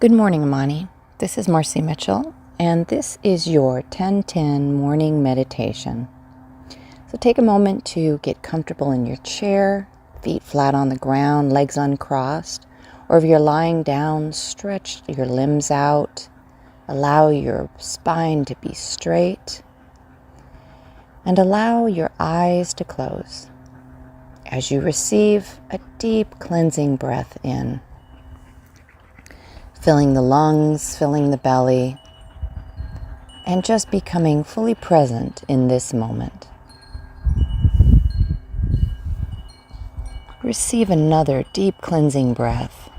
Good morning, Amani. This is Marcy Mitchell, and this is your 10:10 morning meditation. So take a moment to get comfortable in your chair, feet flat on the ground, legs uncrossed, or if you're lying down, stretch your limbs out, allow your spine to be straight, and allow your eyes to close as you receive a deep cleansing breath in, filling the lungs, filling the belly, and just becoming fully present in this moment. Receive another deep cleansing breath,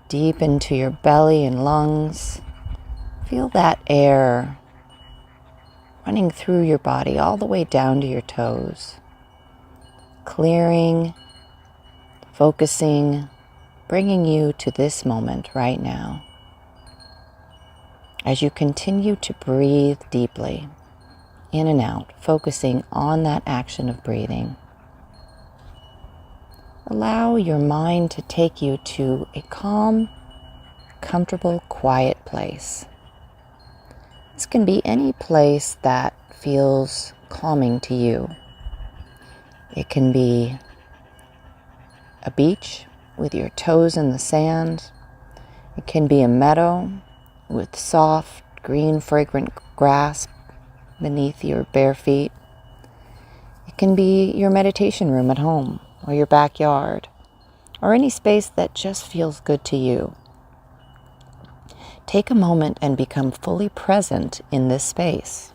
deep into your belly and lungs. Feel that air running through your body all the way down to your toes, clearing, focusing, bringing you to this moment right now. As you continue to breathe deeply, in and out, focusing on that action of breathing, allow your mind to take you to a calm, comfortable, quiet place. This can be any place that feels calming to you. It can be a beach with your toes in the sand. It can be a meadow with soft, green, fragrant grass beneath your bare feet. It can be your meditation room at home or your backyard or any space that just feels good to you. Take a moment and become fully present in this space.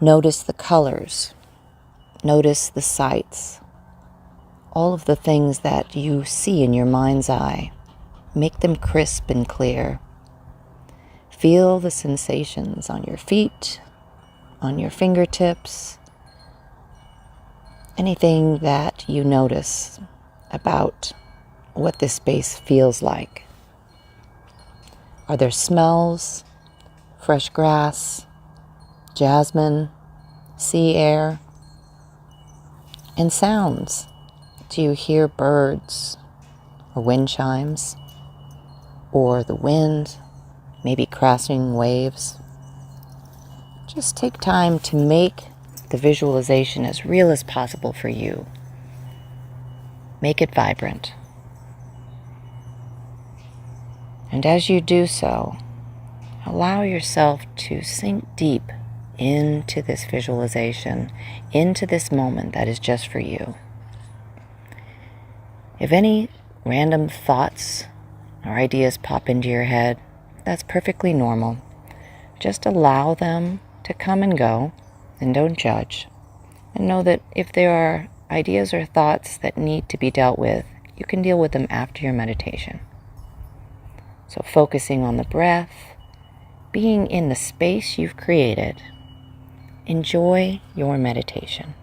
Notice the colors. Notice the sights. All of the things that you see in your mind's eye. Make them crisp and clear. Feel the sensations on your feet, on your fingertips, anything that you notice about what this space feels like. Are there smells, fresh grass, jasmine, sea air, and sounds? Do you hear birds or wind chimes or the wind, maybe crashing waves? Just take time to make the visualization as real as possible for you. Make it vibrant. And as you do so, allow yourself to sink deep into this visualization, into this moment that is just for you. If any random thoughts or ideas pop into your head, that's perfectly normal. Just allow them to come and go, and don't judge. And know that if there are ideas or thoughts that need to be dealt with, you can deal with them after your meditation. So focusing on the breath, being in the space you've created, enjoy your meditation.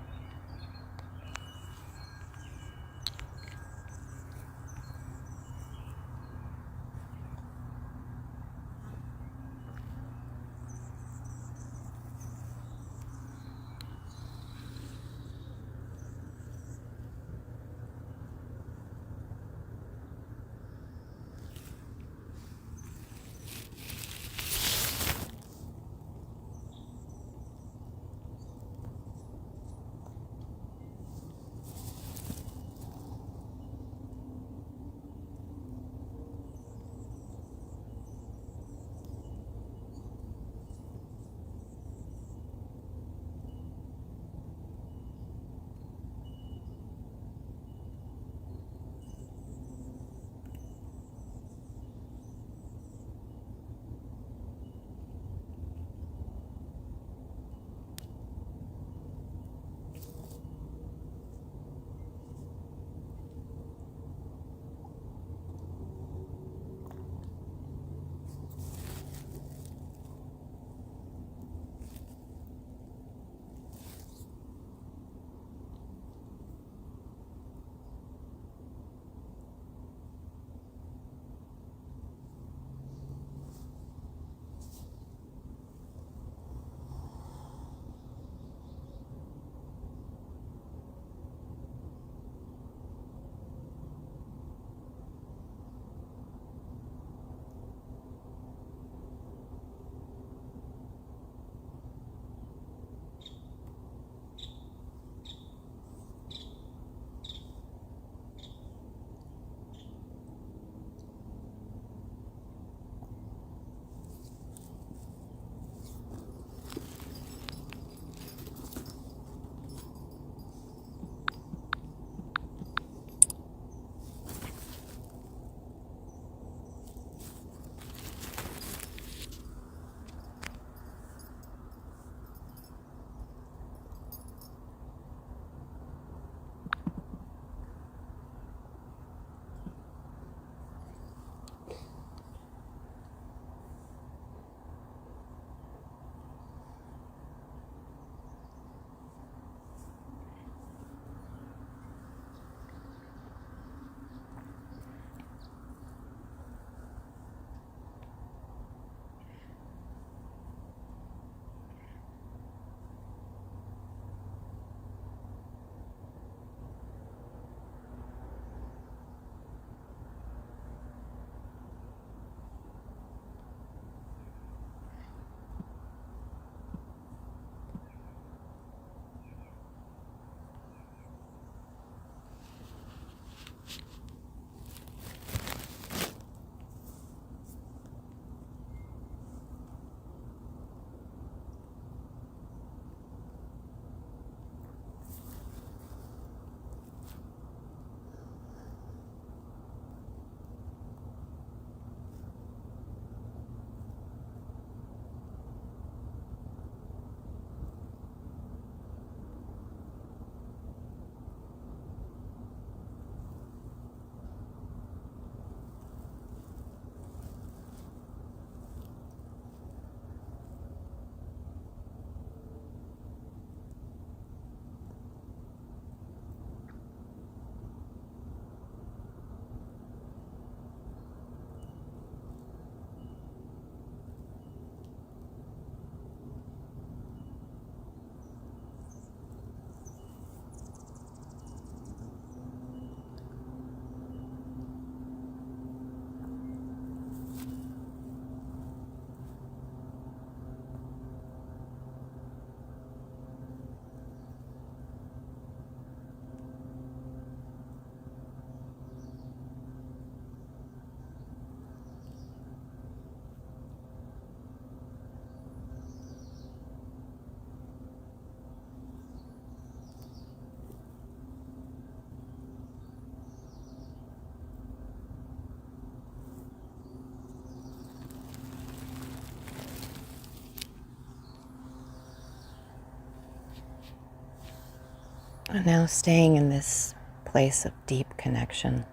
And now, staying in this place of deep connection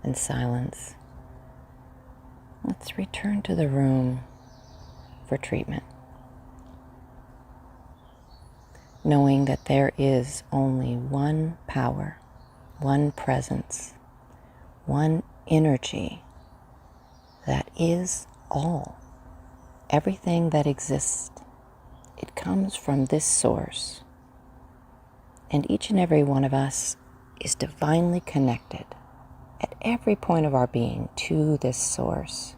and silence, let's return to the room for treatment, knowing that there is only one power, one presence, one energy that is all. Everything that exists, it comes from this source. And each and every one of us is divinely connected at every point of our being to this source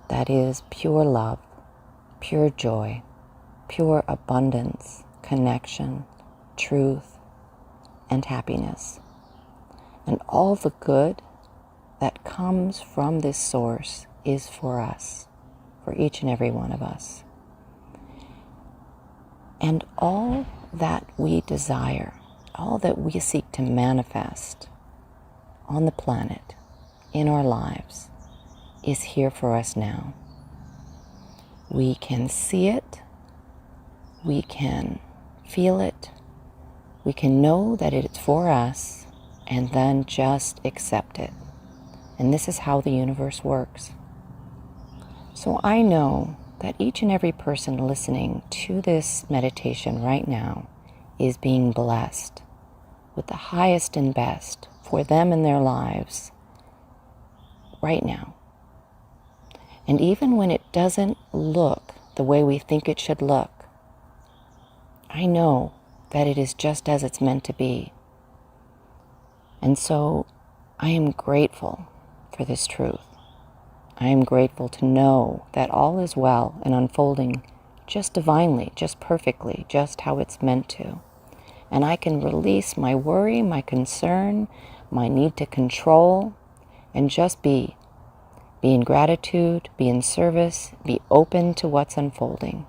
that is pure love, pure joy, pure abundance, connection, truth, and happiness. And all the good that comes from this source is for us, for each and every one of us. And all that we desire, all that we seek to manifest on the planet, in our lives, is here for us now. We can see it, we can feel it, we can know that it's for us, and then just accept it. And this is how the universe works. So I know that each and every person listening to this meditation right now is being blessed with the highest and best for them in their lives right now. And even when it doesn't look the way we think it should look, I know that it is just as it's meant to be. And so I am grateful for this truth. I am grateful to know that all is well and unfolding just divinely, just perfectly, just how it's meant to. And I can release my worry, my concern, my need to control, and just be. Be in gratitude, be in service, be open to what's unfolding.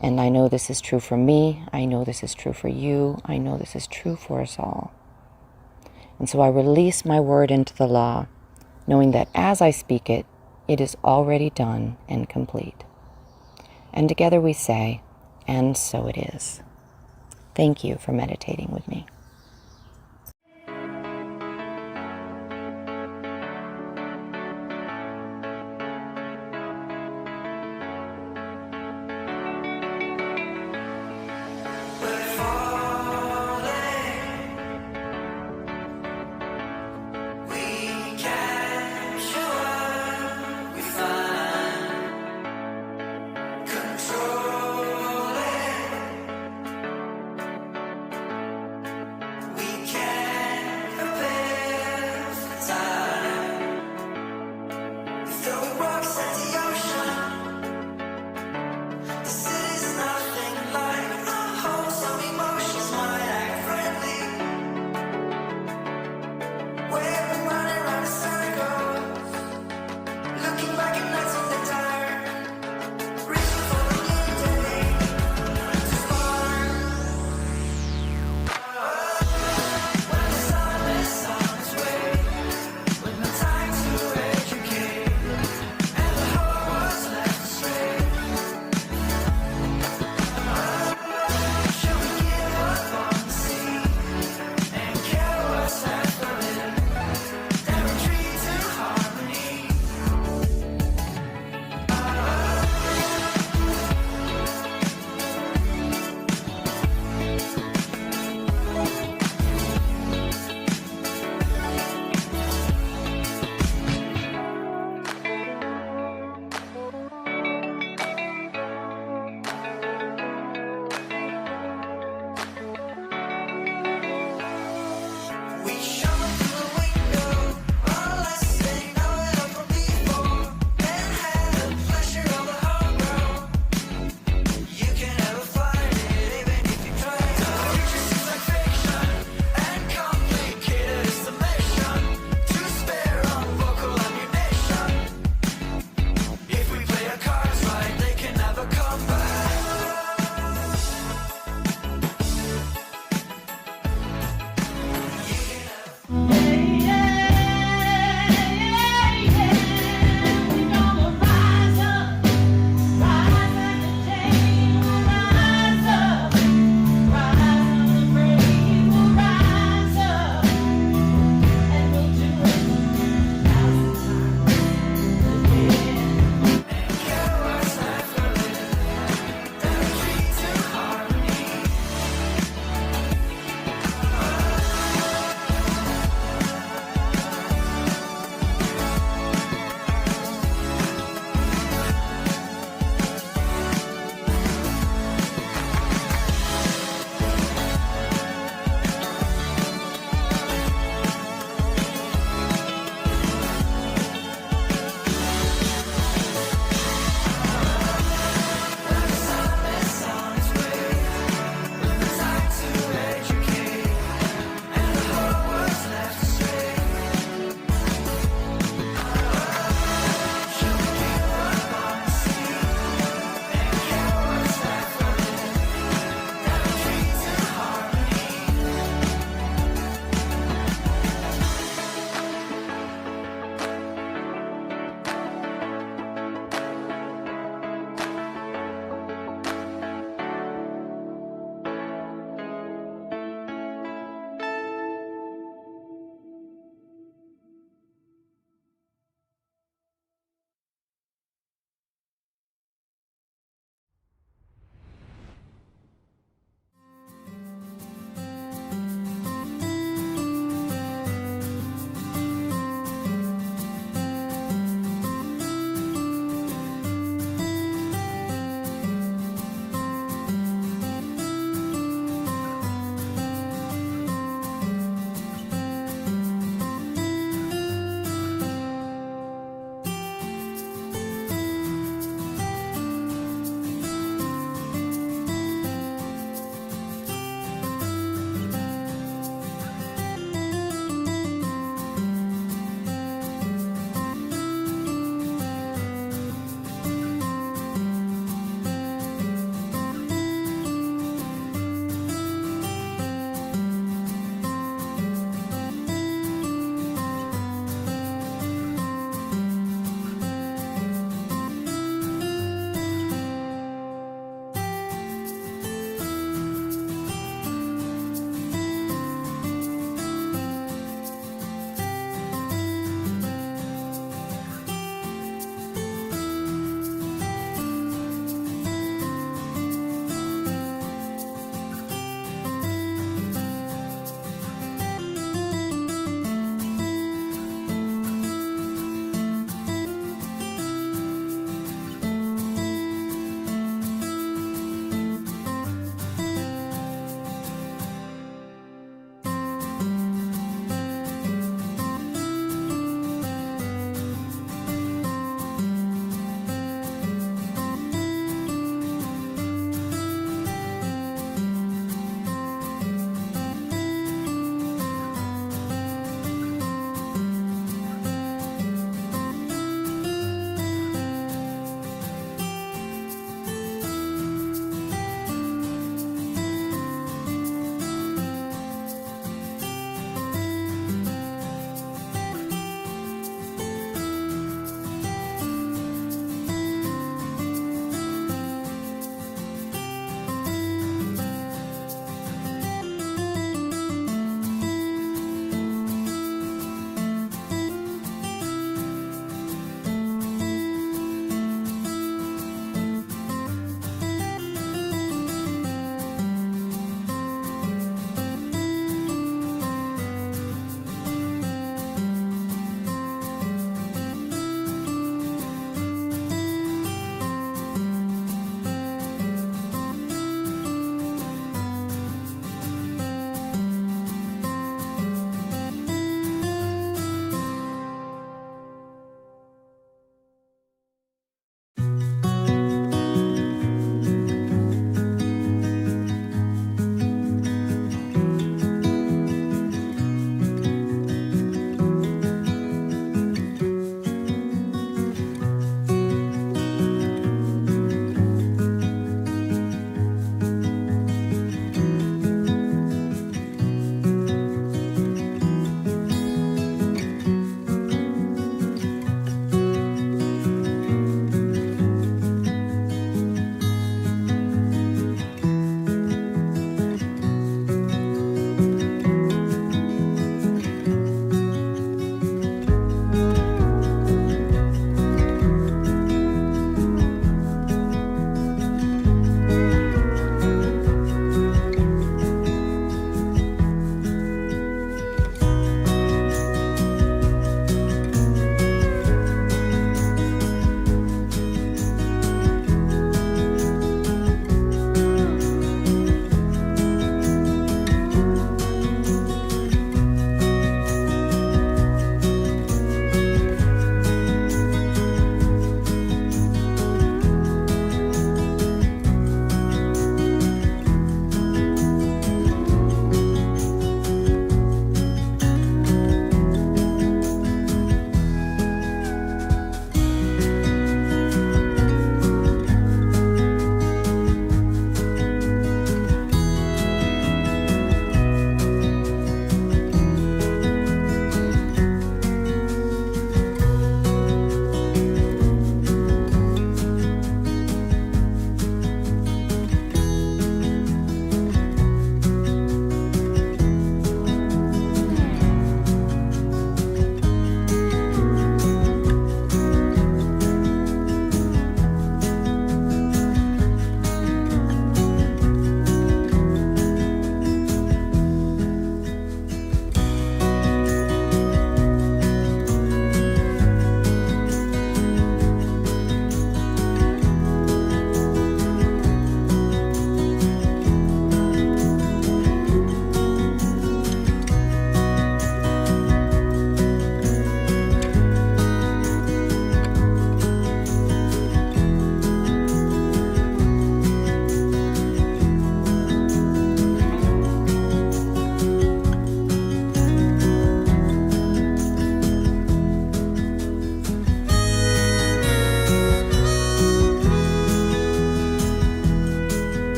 And I know this is true for me. I know this is true for you. I know this is true for us all. And so I release my word into the law, knowing that as I speak it, it is already done and complete. And together we say, and so it is. Thank you for meditating with me.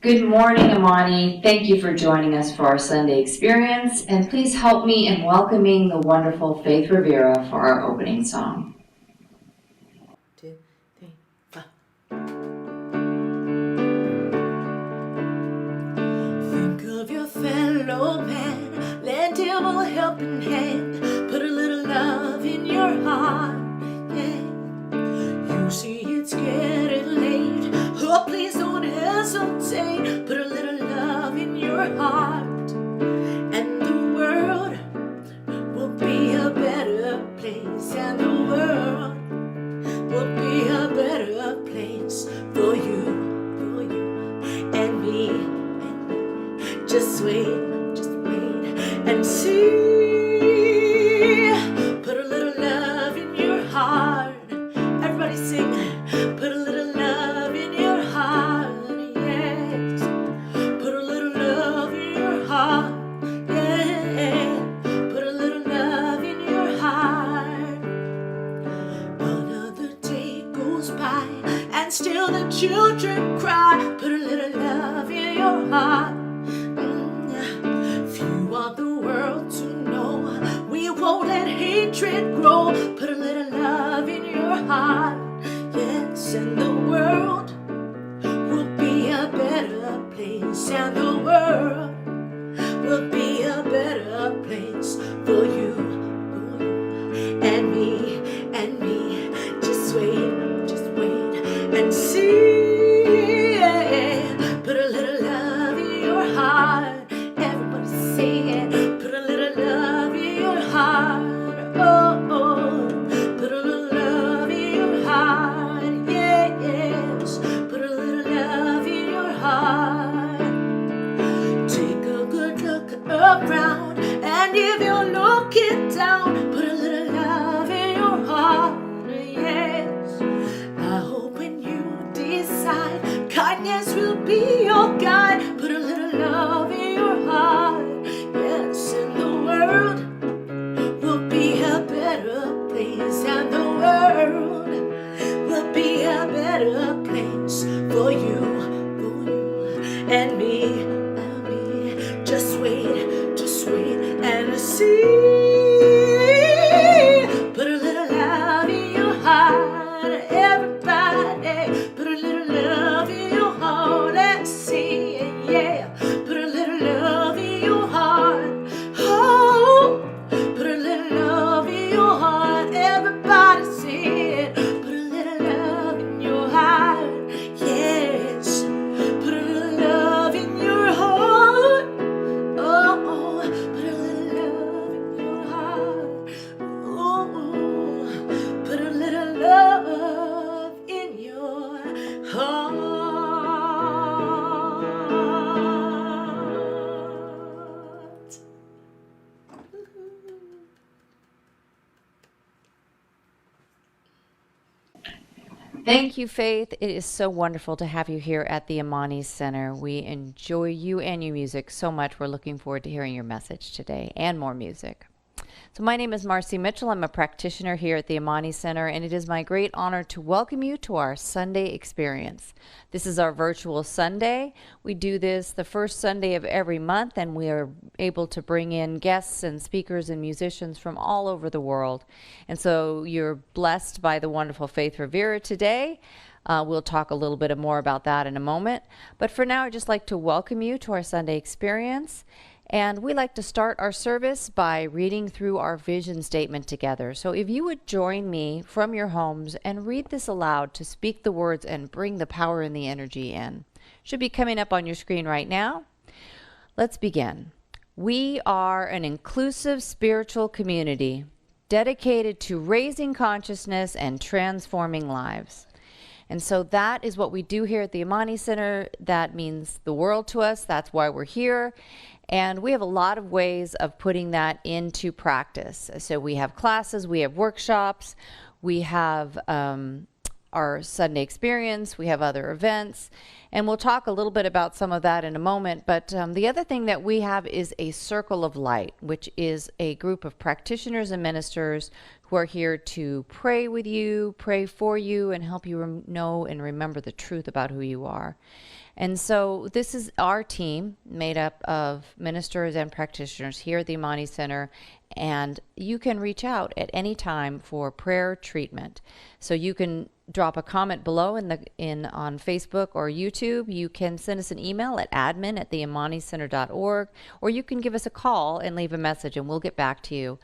Good morning, Amani. Thank you for joining us for our Sunday experience, and please help me in welcoming the wonderful Faith Rivera for our opening song. 2, 3, 4. Think of your fellow man, lend him a helping hand, put a little love in your heart, yeah. You see it's getting late, oh please don't hesitate, put a little love in your heart, and the world will be a better place, and the world will be a better place for you and me. Just wait and see. Put a little love in your heart. Everybody sing. Put a little love in your heart, yes. Put a little love in your heart, yeah. Put a little love in your heart. Another day goes by and still the children cry. Put a little love in your heart. If you want the world to know we won't let hatred grow, put a little love in your heart, yes. And the world will be a better place, and the world will be a better place for you and me. Just wait and see, yeah. Put a little love in your heart. Everybody sing it. Put a little love in your heart, oh. Put a little love in your heart, yeah, yes. Put a little love in your heart. Take a good look around, and if you're looking down, put a little love in your heart, yes. I hope when you decide kindness will be your guide, put a little love in your heart, yes. And the world will be a better place, and the world will be a better place for you and me. Just wait and see. Put a little love in your heart, everybody. Put a little love in your heart, let's see, yeah. Put a little love in your heart, oh. Put a little love in your heart, everybody see it. Put a little love in your heart, yes. Put a little love in your heart, oh. Put a little love in your heart, oh. Put a little love in your Thank you, Faith. It is so wonderful to have you here at the Amani Center. We enjoy you and your music so much. We're looking forward to hearing your message today and more music. So my name is Marcy Mitchell. I'm a practitioner here at the Amani Center, and it is my great honor to welcome you to our Sunday experience. This is our virtual Sunday. We do this the first Sunday of every month, and we are able to bring in guests and speakers and musicians from all over the world. And so you're blessed by the wonderful Faith Rivera today. We'll talk a little bit more about that in a moment. But for now, I'd just like to welcome you to our Sunday experience. And we like to start our service by reading through our vision statement together. So if you would join me from your homes and read this aloud to speak the words and bring the power and the energy in. Should be coming up on your screen right now. Let's begin. We are an inclusive spiritual community dedicated to raising consciousness and transforming lives. And so that is what we do here at the Amani Center. That means the world to us. That's why we're here. And we have a lot of ways of putting that into practice. So we have classes, we have workshops, we have our Sunday experience, we have other events, and we'll talk a little bit about some of that in a moment. But the other thing that we have is a Circle of Light, which is a group of practitioners and ministers who are here to pray with you, pray for you, and help you know and remember the truth about who you are. And so this is our team made up of ministers and practitioners here at the Amani Center, and you can reach out at any time for prayer treatment. So you can drop a comment below on Facebook or YouTube. You can send us an email at admin@theamanicenter.org, or you can give us a call and leave a message and we'll get back to you.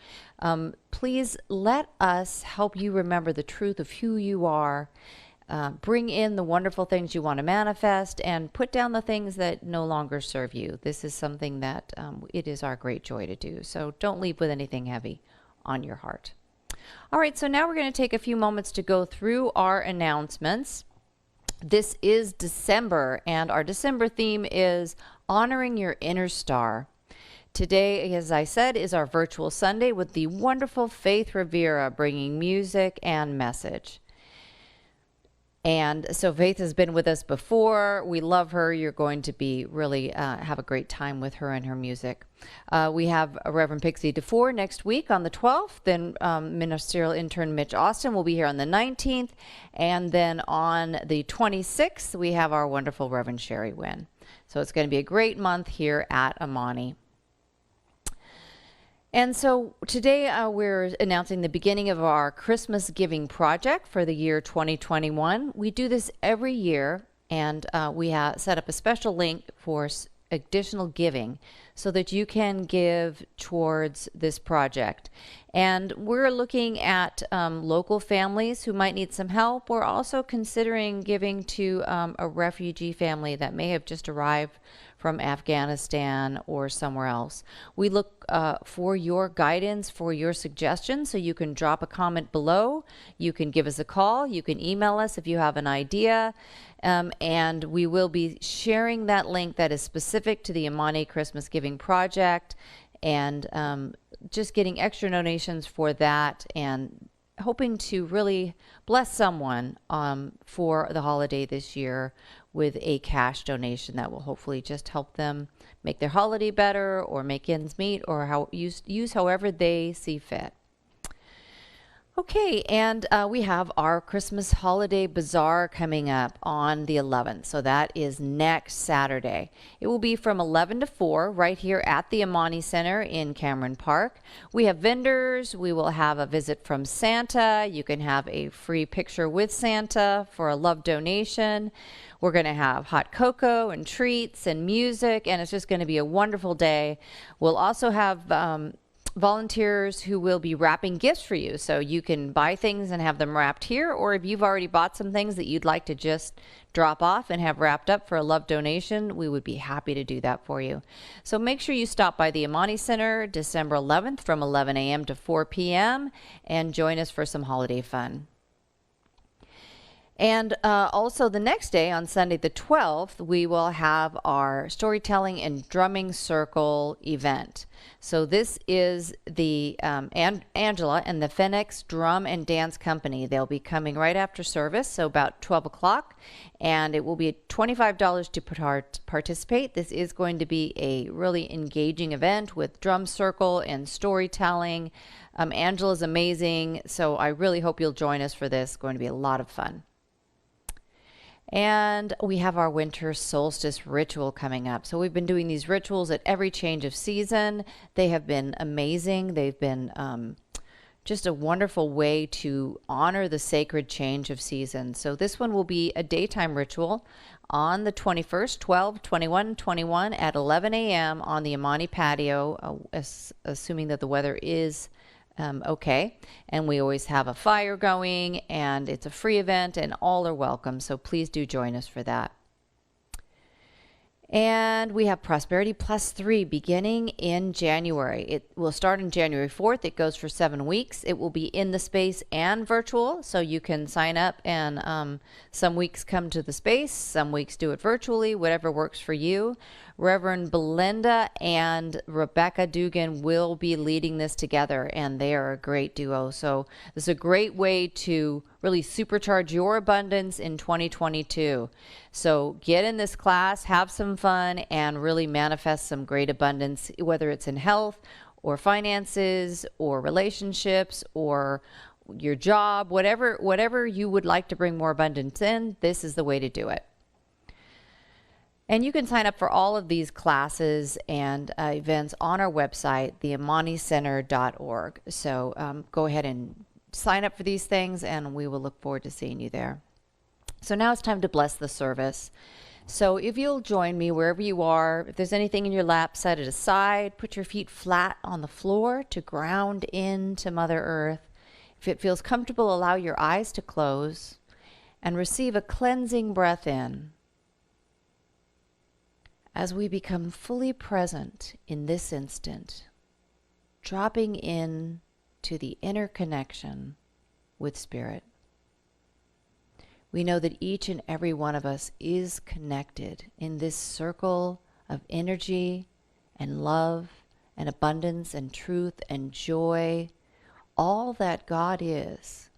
Please let us help you remember the truth of who you are. Bring in the wonderful things you want to manifest and put down the things that no longer serve you. This is something that it is our great joy to do. So don't leave with anything heavy on your heart. All right, so now we're going to take a few moments to go through our announcements. This is December, and our December theme is honoring your inner star. Today, as I said, is our virtual Sunday with the wonderful Faith Rivera bringing music and message. And so Faith has been with us before. We love her. You're going to be really have a great time with her and her music. We have Reverend Pixie DeFore next week on the 12th. Then ministerial intern Mitch Austin will be here on the 19th. And then on the 26th, we have our wonderful Reverend Sherry Wynn. So it's going to be a great month here at Amani. And so today we're announcing the beginning of our Christmas giving project for the year 2021. We do this every year, and we have set up a special link for additional giving so that you can give towards this project. And we're looking at local families who might need some help. We're also considering giving to a refugee family that may have just arrived from Afghanistan or somewhere else. We look for your guidance, for your suggestions, so you can drop a comment below. You can give us a call. You can email us if you have an idea. And we will be sharing that link that is specific to the Amani Christmas Giving Project, and just getting extra donations for that, and hoping to really bless someone for the holiday this year with a cash donation that will hopefully just help them make their holiday better or make ends meet, or use however they see fit. Okay, and we have our Christmas Holiday Bazaar coming up on the 11th. So that is next Saturday. It will be from 11 to 4 right here at the Amani Center in Cameron Park. We have vendors. We will have a visit from Santa. You can have a free picture with Santa for a love donation. We're going to have hot cocoa and treats and music, and it's just going to be a wonderful day. We'll also have volunteers who will be wrapping gifts for you, so you can buy things and have them wrapped here, or if you've already bought some things that you'd like to just drop off and have wrapped up for a love donation, we would be happy to do that for you. So make sure you stop by the Amani Center December 11th from 11 a.m. to 4 p.m. and join us for some holiday fun. And also the next day, on Sunday the 12th, we will have our storytelling and drumming circle event. So this is the Angela and the Phoenix Drum and Dance Company. They'll be coming right after service, so about 12 o'clock, and it will be $25 to participate. This is going to be a really engaging event with drum circle and storytelling. Angela's amazing, so I really hope you'll join us for this. It's going to be a lot of fun. And we have our winter solstice ritual coming up. So we've been doing these rituals at every change of season. They have been amazing. They've been just a wonderful way to honor the sacred change of season. So this one will be a daytime ritual on the 21st, 12, 21, 21 at 11 a.m. on the Amani patio, assuming that the weather is okay. And we always have a fire going, and it's a free event, and all are welcome. So please do join us for that. And we have Prosperity Plus 3 beginning in January. It will start on January 4th. It goes for 7 weeks. It will be in the space and virtual, so you can sign up and some weeks come to the space, some weeks do it virtually, whatever works for you. Reverend Belinda and Rebecca Dugan will be leading this together, and they are a great duo. So this is a great way to really supercharge your abundance in 2022. So get in this class, have some fun, and really manifest some great abundance, whether it's in health or finances or relationships or your job, whatever you would like to bring more abundance in, this is the way to do it. And you can sign up for all of these classes and events on our website, theamanicenter.org. So go ahead and sign up for these things, and we will look forward to seeing you there. So now it's time to bless the service. So if you'll join me wherever you are, if there's anything in your lap, set it aside. Put your feet flat on the floor to ground into Mother Earth. If it feels comfortable, allow your eyes to close and receive a cleansing breath in. As we become fully present in this instant, dropping in to the inner connection with Spirit. We know that each and every one of us is connected in this circle of energy and love and abundance and truth and joy. All that God is,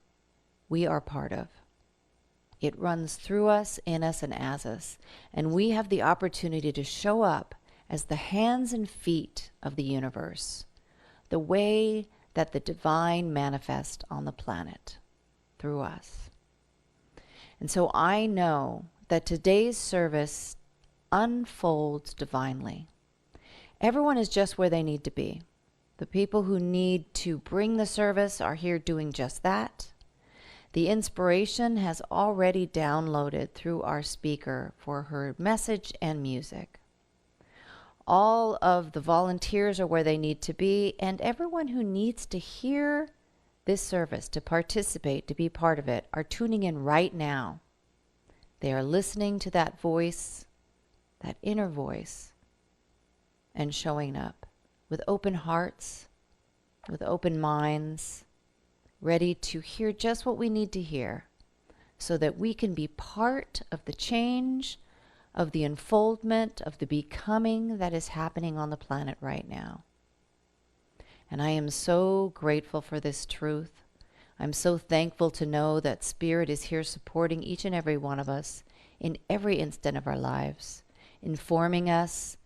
we are part of. It runs through us, in us, and as us. And we have the opportunity to show up as the hands and feet of the universe, the way that the divine manifests on the planet through us. And so I know that today's service unfolds divinely. Everyone is just where they need to be. The people who need to bring the service are here doing just that. The inspiration has already downloaded through our speaker for her message and music. All of the volunteers are where they need to be, and everyone who needs to hear this service, to participate, to be part of it, are tuning in right now. They are listening to that voice, that inner voice, and showing up with open hearts, with open minds, ready to hear just what we need to hear so that we can be part of the change, of the unfoldment, of the becoming that is happening on the planet right now. And I am so grateful for this truth. I'm so thankful to know that Spirit is here supporting each and every one of us in every instant of our lives, informing us,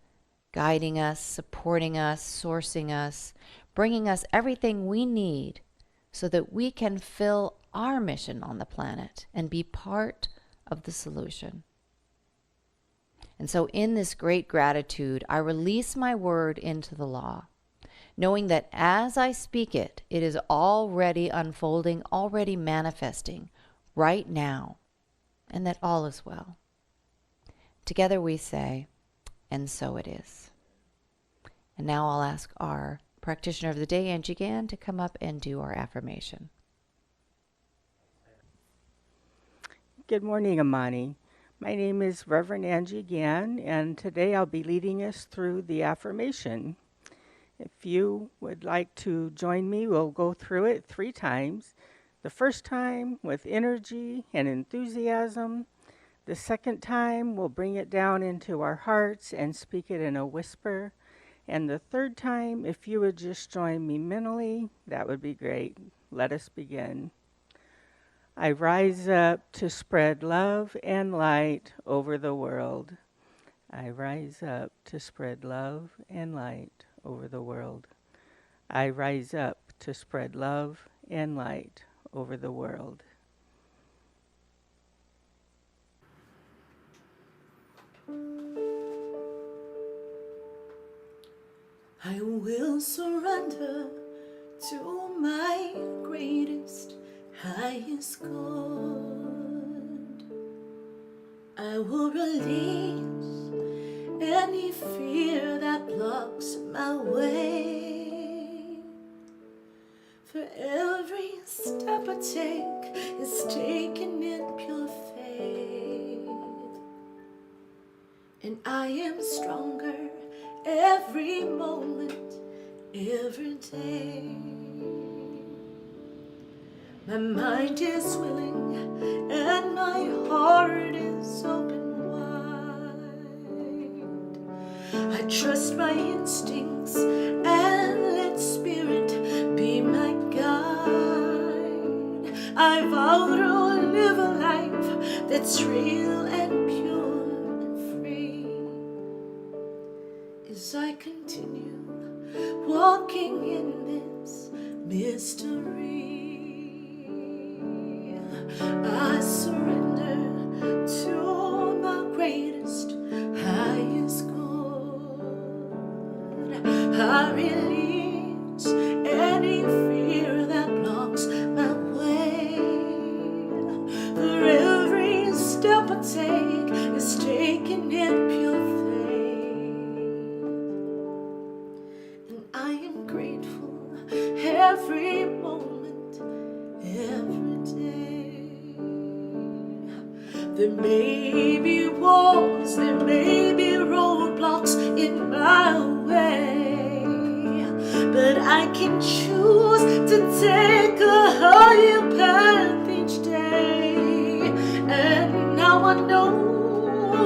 guiding us, supporting us, sourcing us, bringing us everything we need so that we can fill our mission on the planet and be part of the solution. And so in this great gratitude, I release my word into the law, knowing that as I speak it, it is already unfolding, already manifesting right now, and that all is well. Together we say, and so it is. And now I'll ask our practitioner of the day, Angie Gann, to come up and do our affirmation. Good morning, Amani. My name is Reverend Angie Gann, and today I'll be leading us through the affirmation. If you would like to join me, we'll go through it 3 times. The first time with energy and enthusiasm. The second time we'll bring it down into our hearts and speak it in a whisper. And the third time, if you would just join me mentally, that would be great. Let us begin. I rise up to spread love and light over the world. I rise up to spread love and light over the world. I rise up to spread love and light over the world. I will surrender to my greatest, highest good. I will release any fear that blocks my way. For every step I take is taken in pure faith. And I am stronger every moment, every day. My mind is willing and my heart is open wide. I trust my instincts and let spirit be my guide. I vow to live a life that's real and pure and free. As I continue walking in this mystery, I surrender to my greatest, highest good. I release any fear that blocks my way. For every step I take is taken in pure faith. And I am grateful every moment, every day. There may be walls, there may be roadblocks in my way, but I can choose to take a higher path each day. And now I know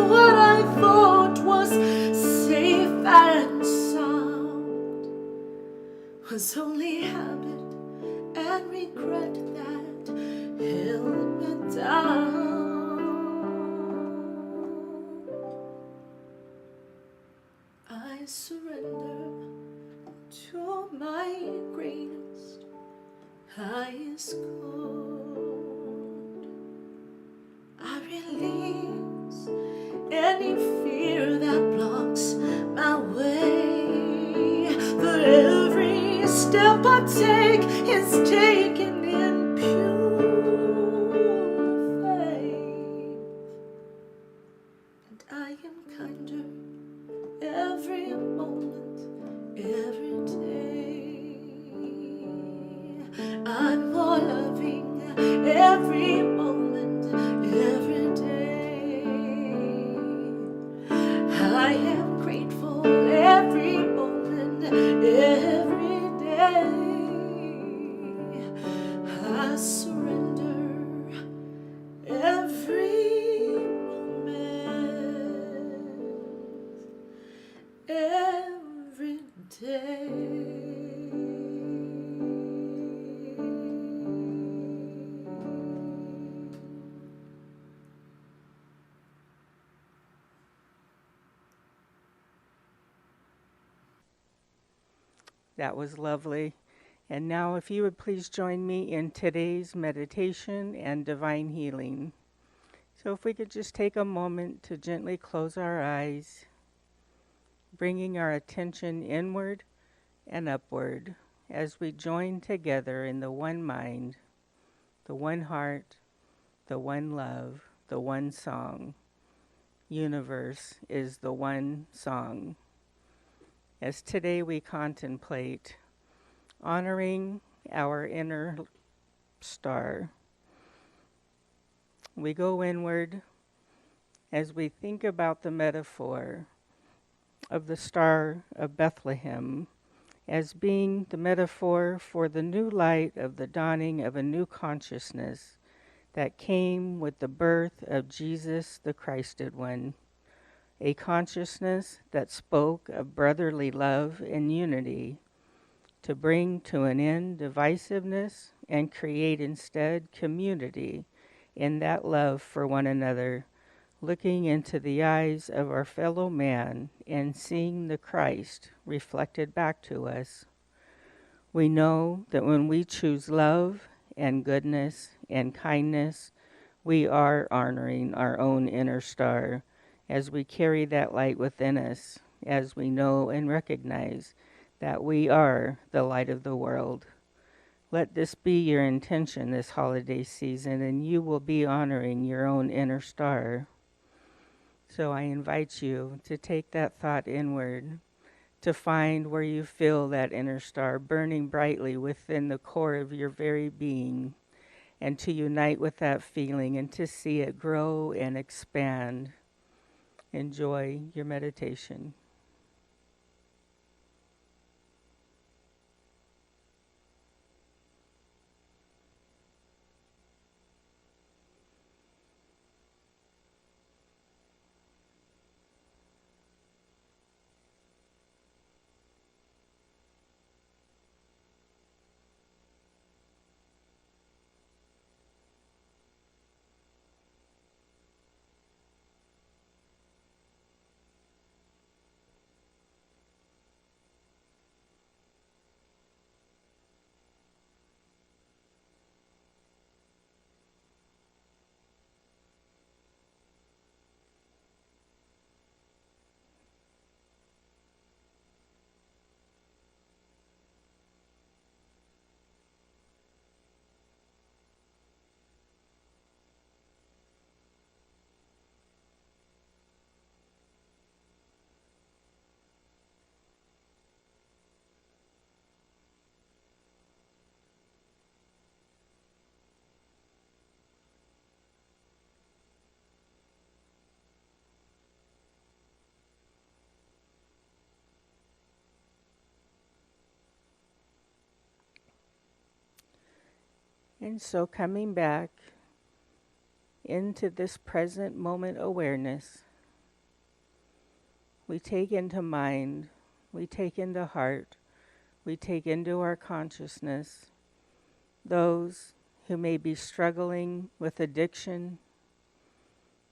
what I thought was safe and sound was only habit and regret that held me down. I surrender to my greatest, highest good. I release any fear that blocks my way. For every step I take is taken in pure faith. And I am kinder every moment, every day. I'm more loving every moment, every day. I am grateful every moment, every day. I surrender every moment, every day. That was lovely. And now, if you would please join me in today's meditation and divine healing. So, if we could just take a moment to gently close our eyes, bringing our attention inward and upward as we join together in the one mind, the one heart, the one love, the one song. Universe is the one song. As today we contemplate honoring our inner star, we go inward as we think about the metaphor of the Star of Bethlehem as being the metaphor for the new light of the dawning of a new consciousness that came with the birth of Jesus, the Christed One, a consciousness that spoke of brotherly love and unity to bring to an end divisiveness and create instead community in that love for one another, looking into the eyes of our fellow man and seeing the Christ reflected back to us. We know that when we choose love and goodness and kindness, we are honoring our own inner star as we carry that light within us, as we know and recognize that we are the light of the world. Let this be your intention this holiday season, and you will be honoring your own inner star. So I invite you to take that thought inward, to find where you feel that inner star burning brightly within the core of your very being, and to unite with that feeling and to see it grow and expand. Enjoy your meditation. And so coming back into this present moment awareness, we take into mind, we take into heart, we take into our consciousness those who may be struggling with addiction,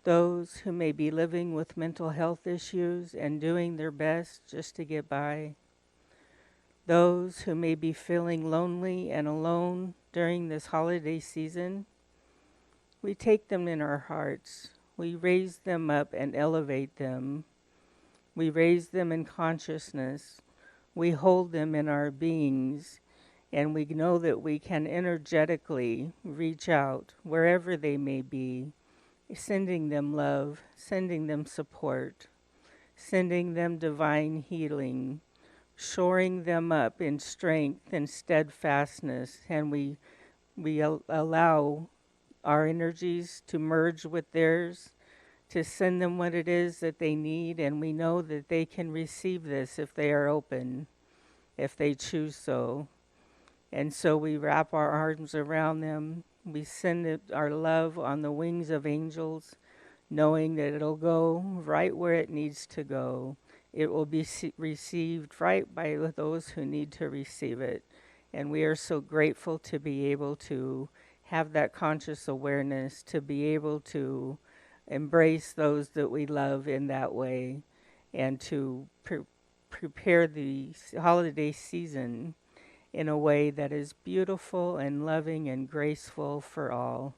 those who may be living with mental health issues and doing their best just to get by, those who may be feeling lonely and alone during this holiday season. We take them in our hearts. We raise them up and elevate them. We raise them in consciousness. We hold them in our beings, and we know that we can energetically reach out wherever they may be, sending them love, sending them support, sending them divine healing, shoring them up in strength and steadfastness, and we allow our energies to merge with theirs, to send them what it is that they need, and we know that they can receive this if they are open, if they choose so. And so we wrap our arms around them. We send our love on the wings of angels, knowing that it'll go right where it needs to go. It will be received right by those who need to receive it. And we are so grateful to be able to have that conscious awareness, to be able to embrace those that we love in that way, and to prepare the holiday season in a way that is beautiful and loving and graceful for all.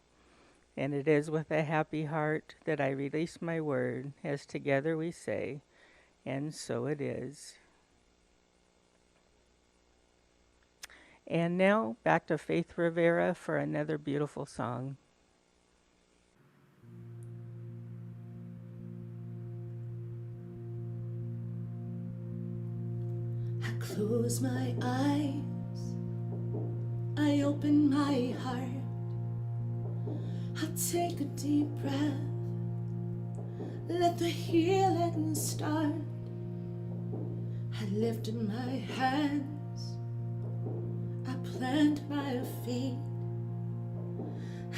And it is with a happy heart that I release my word, as together we say, and so it is. And now back to Faith Rivera for another beautiful song. I close my eyes, I open my heart, I take a deep breath, let the healing start. I lifted my hands plant my feet,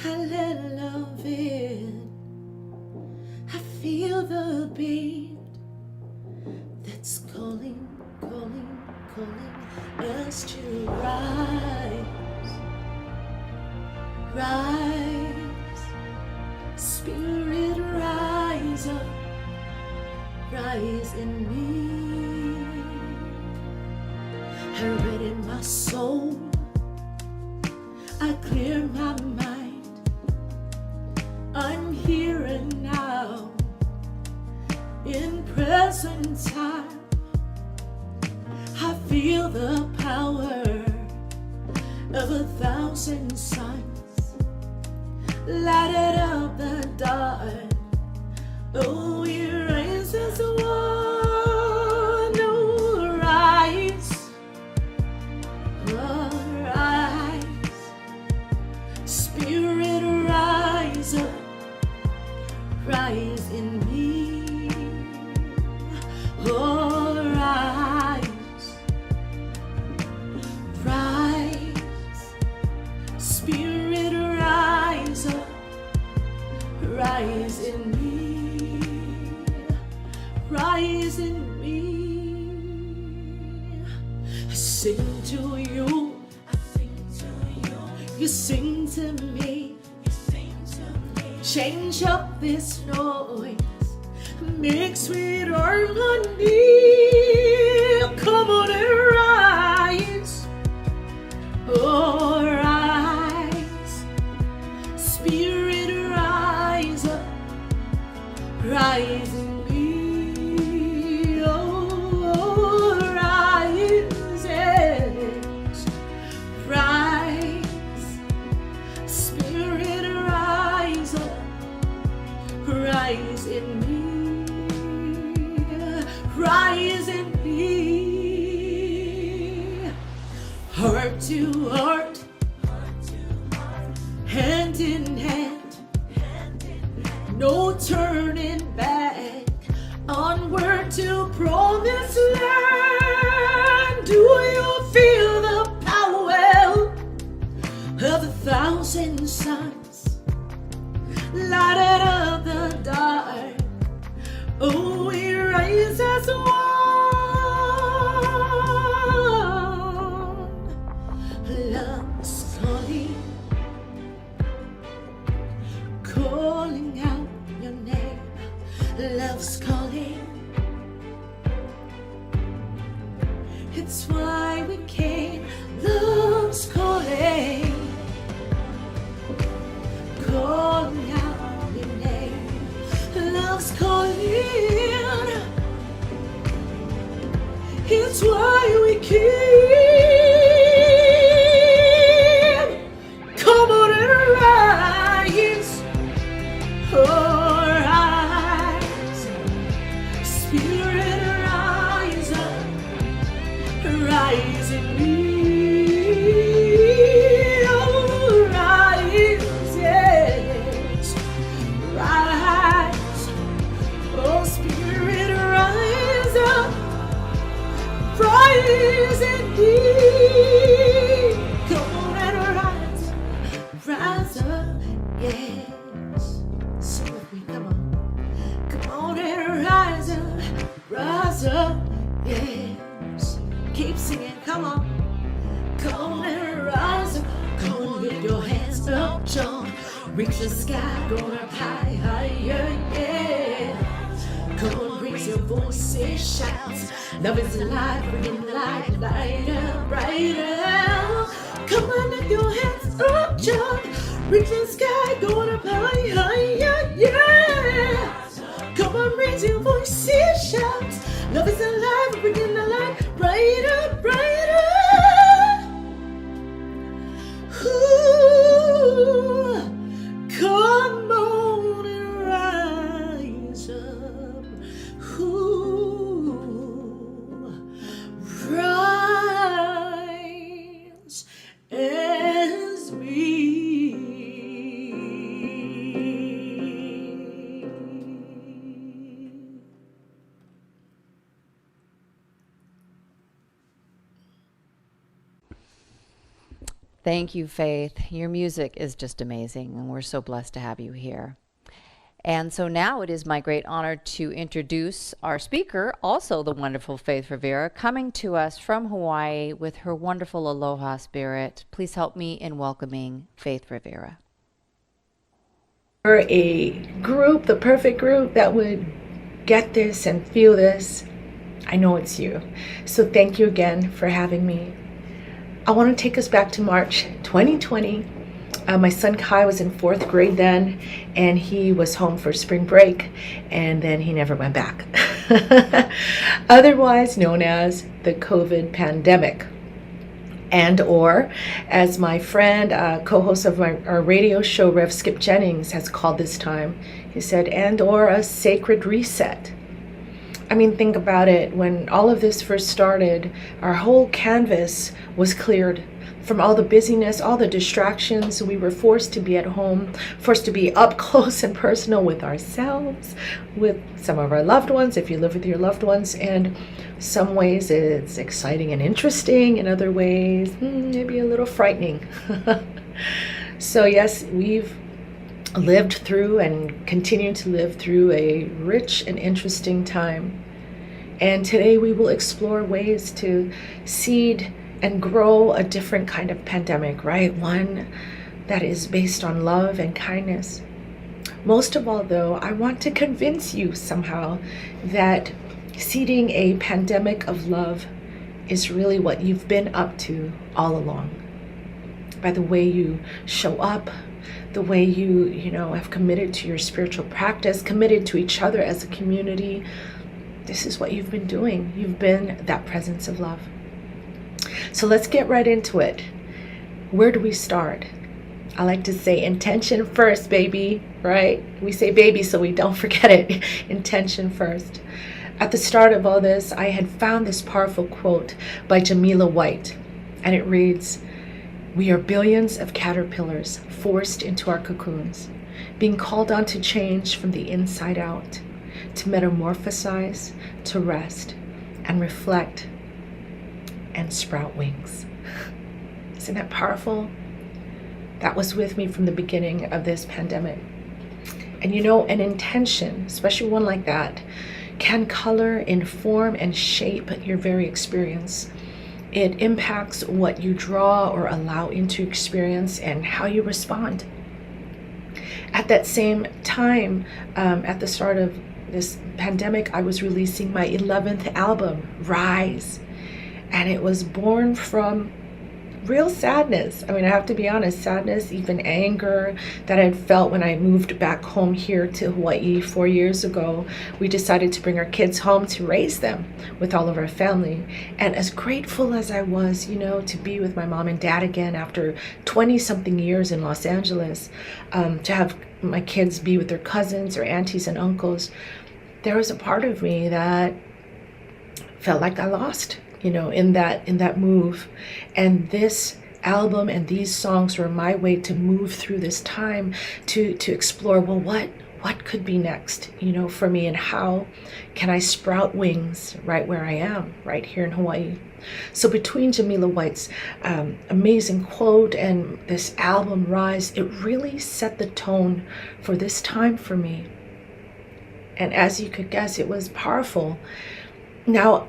I let love in. I feel the beat that's calling, calling, calling us to rise, rise. Spirit, rise up, rise in me. I read in my soul, I clear my mind. I'm here and now, in present time. I feel the power of 1,000 suns, lighted up the dark. Oh, we rise as one. Oh, rise, oh, rise. Spirit, rise up, rise in me. Oh, rise, rise. Spirit, rise up, rise in me. Rise in me. I sing to you, I sing to you. You sing to me, you sing to me. Change up this noise, make sweet harmony. Come on and rise, oh rise. Spirit, rise up, rise in me. Oh, rise, yes. Rise. Spirit, rise up, rise in me, rise in me. Heart to heart, hand in hand, no turning back, onward to promised land. Do you feel the power of 1,000 suns, lighted up the dark? Oh, we rise as one. Love's calling, calling out your name. Love's calling. It's why we came. Love's calling, calling out your name. Love's calling. It's why we came. Come on and rise, oh rise. Spirit, rise up, rise in me. Oh, rise, yes, rise. Oh, Spirit, rise up, rise in me. Come on and rise, rise up, yes. Sing with me, come on. Come on and rise up, yes. Keep singing, come on. Come on and rise up. Come on, lift your hands up, jump. Reach the sky, going up high, higher, yeah. Come on, raise your voices, shout. Love is alive, bringing light, lighter, brighter. Come on, lift your hands up, jump. Reach the sky, going up high, higher, yeah. Come on, raise your voices, shout. Love is alive, bringing the light, brighter, brighter. Ooh, come on and rise up. Ooh, rise as we. Thank you, Faith. Your music is just amazing, and we're so blessed to have you here. And so now it is my great honor to introduce our speaker, also the wonderful Faith Rivera, coming to us from Hawaii with her wonderful aloha spirit. Please help me in welcoming Faith Rivera. We're a group, the perfect group that would get this and feel this. I know it's you. So thank you again for having me. I want to take us back to March 2020. My son Kai was in 4th grade then, and he was home for spring break, and then he never went back. Otherwise known as the COVID pandemic. And or, as my friend, co-host of our radio show, Rev Skip Jennings, has called this time, he said, and or a sacred reset. I mean, think about it. When all of this first started, our whole canvas was cleared from all the busyness, all the distractions. We were forced to be at home, forced to be up close and personal with ourselves, with some of our loved ones, if you live with your loved ones. And some ways it's exciting and interesting. In other ways, maybe a little frightening. So yes, we've lived through and continue to live through a rich and interesting time. And today we will explore ways to seed and grow a different kind of pandemic, right? One that is based on love and kindness. Most of all, though, I want to convince you somehow that seeding a pandemic of love is really what you've been up to all along. By the way you show up, the way you have committed to your spiritual practice, committed to each other as a community. This is what you've been doing. You've been that presence of love. So let's get right into it. Where do we start? I like to say intention first, baby, right? We say baby so we don't forget it. Intention first. At the start of all this, I had found this powerful quote by Jamila White, and it reads, "We are billions of caterpillars forced into our cocoons, being called on to change from the inside out, to metamorphosize, to rest, and reflect, and sprout wings." Isn't that powerful? That was with me from the beginning of this pandemic. And an intention, especially one like that, can color, inform, and shape your very experience. It impacts what you draw or allow into experience and how you respond. At that same time, at the start of this pandemic, I was releasing my 11th album, Rise. And it was born from real sadness. I mean, I have to be honest, sadness, even anger that I had felt when I moved back home here to Hawaii 4 years ago. We decided to bring our kids home to raise them with all of our family. And as grateful as I was, to be with my mom and dad again after 20-something years in Los Angeles, to have my kids be with their cousins or aunties and uncles, there was a part of me that felt like I lost, in that move. And this album and these songs were my way to move through this time, to explore, well, what could be next, for me, and how can I sprout wings right where I am, right here in Hawaii. So between Jamila White's amazing quote and this album, Rise, it really set the tone for this time for me. And as you could guess, it was powerful. Now,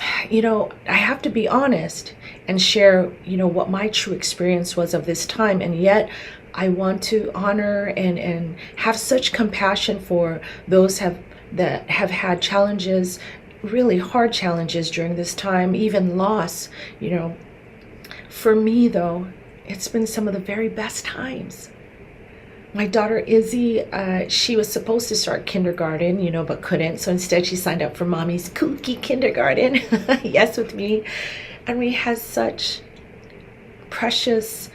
I have to be honest and share, what my true experience was of this time. And yet I want to honor and have such compassion for those that have had challenges, really hard challenges during this time, even loss. For me, though, it's been some of the very best times. My daughter Izzy, she was supposed to start kindergarten, but couldn't. So instead she signed up for mommy's kooky kindergarten, yes, with me. And we had such precious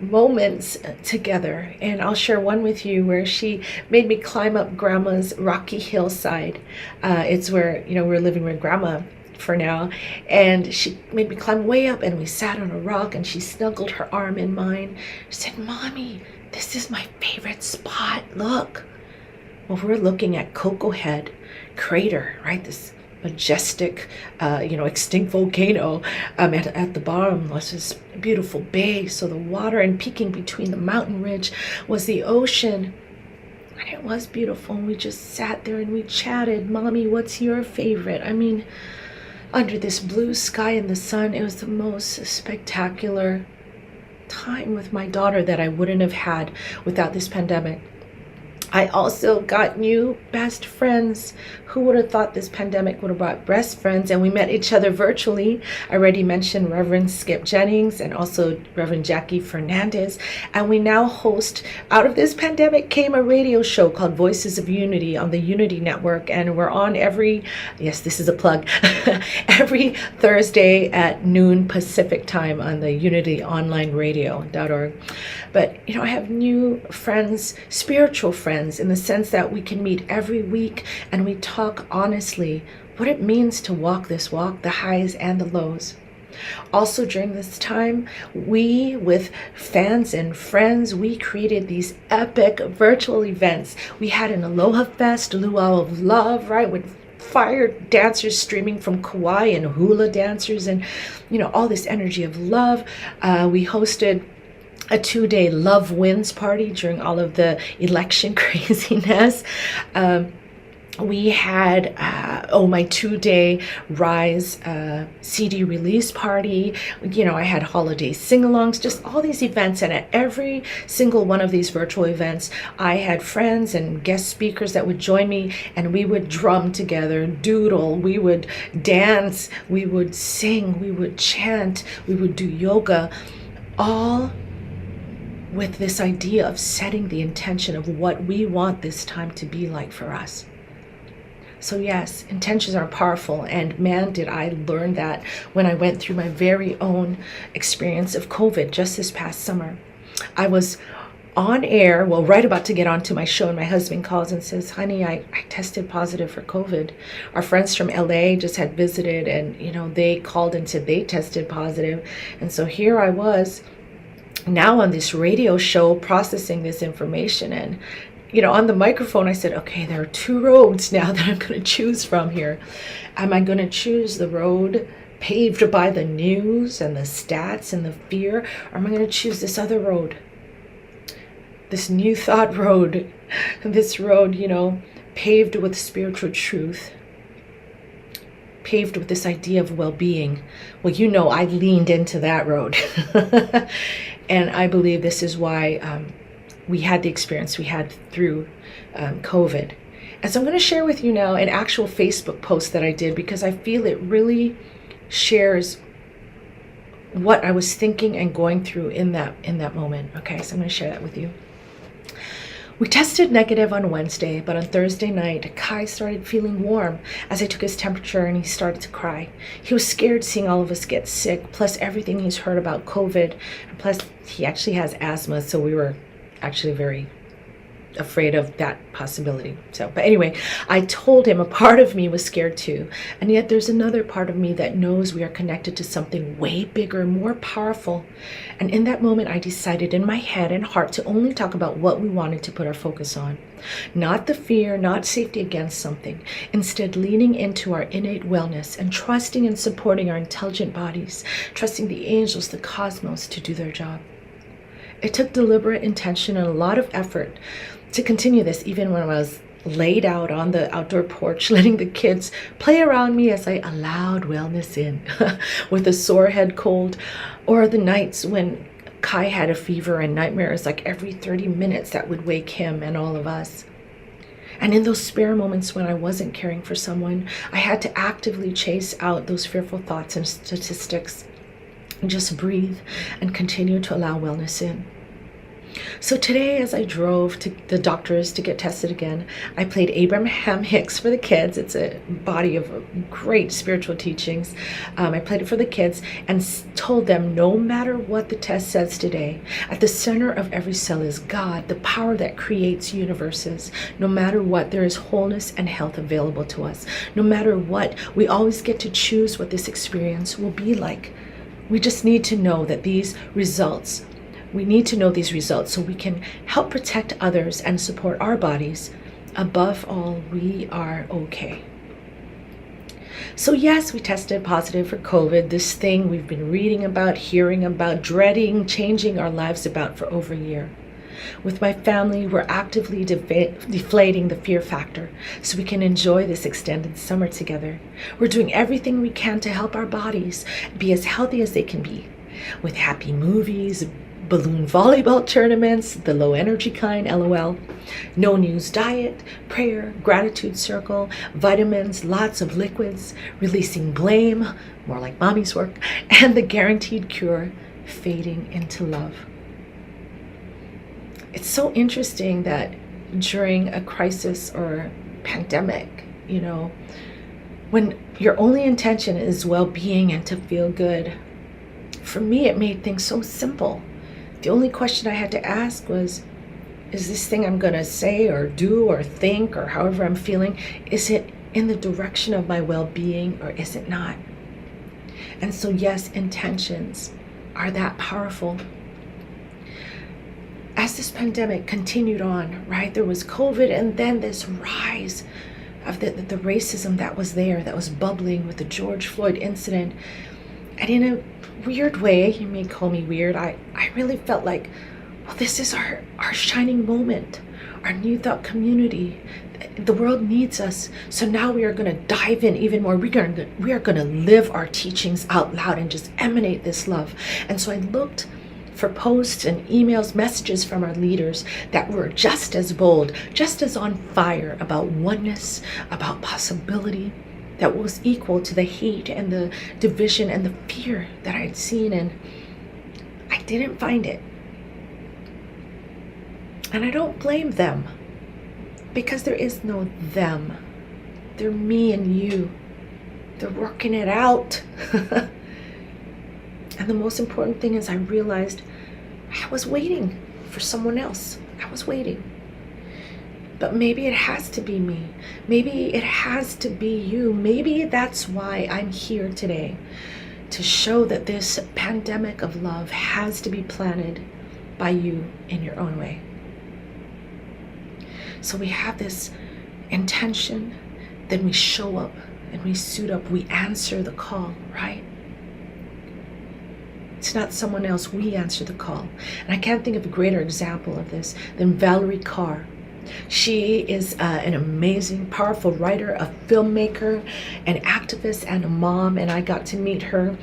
moments together. And I'll share one with you where she made me climb up grandma's rocky hillside. It's where, we're living with grandma for now. And she made me climb way up, and we sat on a rock, and she snuggled her arm in mine. She said, "Mommy, this is my favorite spot. Look." Well, we're looking at Cocoa Head Crater, right? This majestic, extinct volcano. At the bottom was this beautiful bay. So the water, and peeking between the mountain ridge was the ocean. And it was beautiful. And we just sat there and we chatted. Mommy, what's your favorite? I mean, under this blue sky and the sun, it was the most spectacular time with my daughter that I wouldn't have had without this pandemic. I also got new best friends. Who would have thought this pandemic would have brought best friends? And we met each other virtually. I already mentioned Reverend Skip Jennings and also Reverend Jackie Fernandez. And we now host, out of this pandemic came a radio show called Voices of Unity on the Unity Network. And we're on yes, this is a plug, every Thursday at noon Pacific time on the unityonlineradio.org. But, I have new friends, spiritual friends, in the sense that we can meet every week and we talk honestly what it means to walk this walk, the highs and the lows. Also during this time, we, with fans and friends, we created these epic virtual events. We had an Aloha Fest, Luau of Love, right, with fire dancers streaming from Kauai and hula dancers and, all this energy of love. We hosted a 2-day Love Wins party during all of the election craziness. We had, my 2-day Rise CD release party. I had holiday sing-alongs, just all these events. And at every single one of these virtual events, I had friends and guest speakers that would join me, and we would drum together, doodle, we would dance, we would sing, we would chant, we would do yoga, all with this idea of setting the intention of what we want this time to be like for us. So yes, intentions are powerful, and man, did I learn that when I went through my very own experience of COVID just this past summer. I was on air, right about to get onto my show, and my husband calls and says, honey, I tested positive for COVID. Our friends from LA just had visited, and they called and said they tested positive. And so here I was, now on this radio show, processing this information. And on the microphone I said, okay, there are 2 roads now that I'm going to choose from here. Am I going to choose the road paved by the news and the stats and the fear, or am I going to choose this other road, this new thought road, this road paved with spiritual truth, paved with this idea of well-being? Well, I leaned into that road. And I believe this is why we had the experience we had through COVID. And so I'm going to share with you now an actual Facebook post that I did, because I feel it really shares what I was thinking and going through in that moment. Okay, so I'm going to share that with you. We tested negative on Wednesday, but on Thursday night, Kai started feeling warm as I took his temperature, and he started to cry. He was scared seeing all of us get sick, plus everything he's heard about COVID. Plus, he actually has asthma, so we were actually very afraid of that possibility. But anyway, I told him a part of me was scared too, and yet there's another part of me that knows we are connected to something way bigger, more powerful. And in that moment, I decided in my head and heart to only talk about what we wanted to put our focus on. Not the fear, not safety against something. Instead, leaning into our innate wellness and trusting and supporting our intelligent bodies, trusting the angels, the cosmos to do their job. It took deliberate intention and a lot of effort to continue this, even when I was laid out on the outdoor porch, letting the kids play around me as I allowed wellness in with a sore head cold, or the nights when Kai had a fever and nightmares like every 30 minutes that would wake him and all of us. And in those spare moments when I wasn't caring for someone, I had to actively chase out those fearful thoughts and statistics and just breathe and continue to allow wellness in. So today, as I drove to the doctors to get tested again, I played Abraham Hicks for the kids. It's a body of great spiritual teachings. I played it for the kids and told them, no matter what the test says today, at the center of every cell is God, the power that creates universes. No matter what, there is wholeness and health available to us. No matter what, we always get to choose what this experience will be like. We just need to know that we need to know these results so we can help protect others and support our bodies. Above all, we are okay. So yes, we tested positive for COVID, this thing we've been reading about, hearing about, dreading, changing our lives about for over a year. With my family, we're actively deflating the fear factor so we can enjoy this extended summer together. We're doing everything we can to help our bodies be as healthy as they can be, with happy movies, balloon volleyball tournaments, the low energy kind, LOL, no news diet, prayer, gratitude circle, vitamins, lots of liquids, releasing blame, more like mommy's work, and the guaranteed cure, fading into love. It's so interesting that during a crisis or pandemic, when your only intention is well-being and to feel good, for me, it made things so simple. The only question I had to ask was, is this thing I'm going to say or do or think or however I'm feeling, is it in the direction of my well-being or is it not? And so yes, intentions are that powerful. As this pandemic continued on, right, there was COVID and then this rise of the racism that was there, that was bubbling with the George Floyd incident. And in a weird way, you may call me weird, I really felt like, well, this is our shining moment, our New Thought community. The world needs us. So now we are going to dive in even more. We are going to live our teachings out loud and just emanate this love. And so I looked for posts and emails, messages from our leaders that were just as bold, just as on fire about oneness, about possibility, that was equal to the hate and the division and the fear that I'd seen, and I didn't find it. And I don't blame them, because there is no them. They're me and you. They're working it out. And the most important thing is I realized I was waiting for someone else. I was waiting. But maybe it has to be me. Maybe it has to be you. Maybe that's why I'm here today, to show that this pandemic of love has to be planted by you in your own way. So we have this intention, then we show up and we suit up, we answer the call, right? It's not someone else, we answer the call. And I can't think of a greater example of this than Valerie Carr. She is an amazing, powerful writer, a filmmaker, an activist, and a mom. And I got to meet her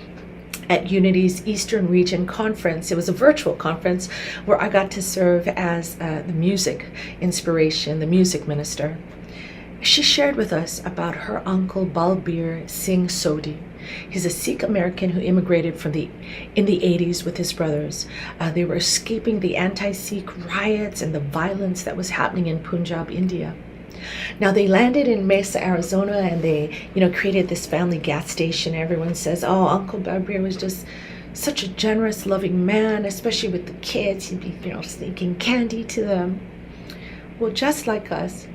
at Unity's Eastern Region Conference. It was a virtual conference where I got to serve as the music inspiration, the music minister. She shared with us about her uncle Balbir Singh Sodhi. He's a Sikh American who immigrated in the 80s with his brothers. They were escaping the anti-Sikh riots and the violence that was happening in Punjab, India. Now they landed in Mesa, Arizona, and they, created this family gas station. Everyone says, "Oh, Uncle Balbir was just such a generous, loving man, especially with the kids. He'd be, sneaking candy to them." Well, just like us,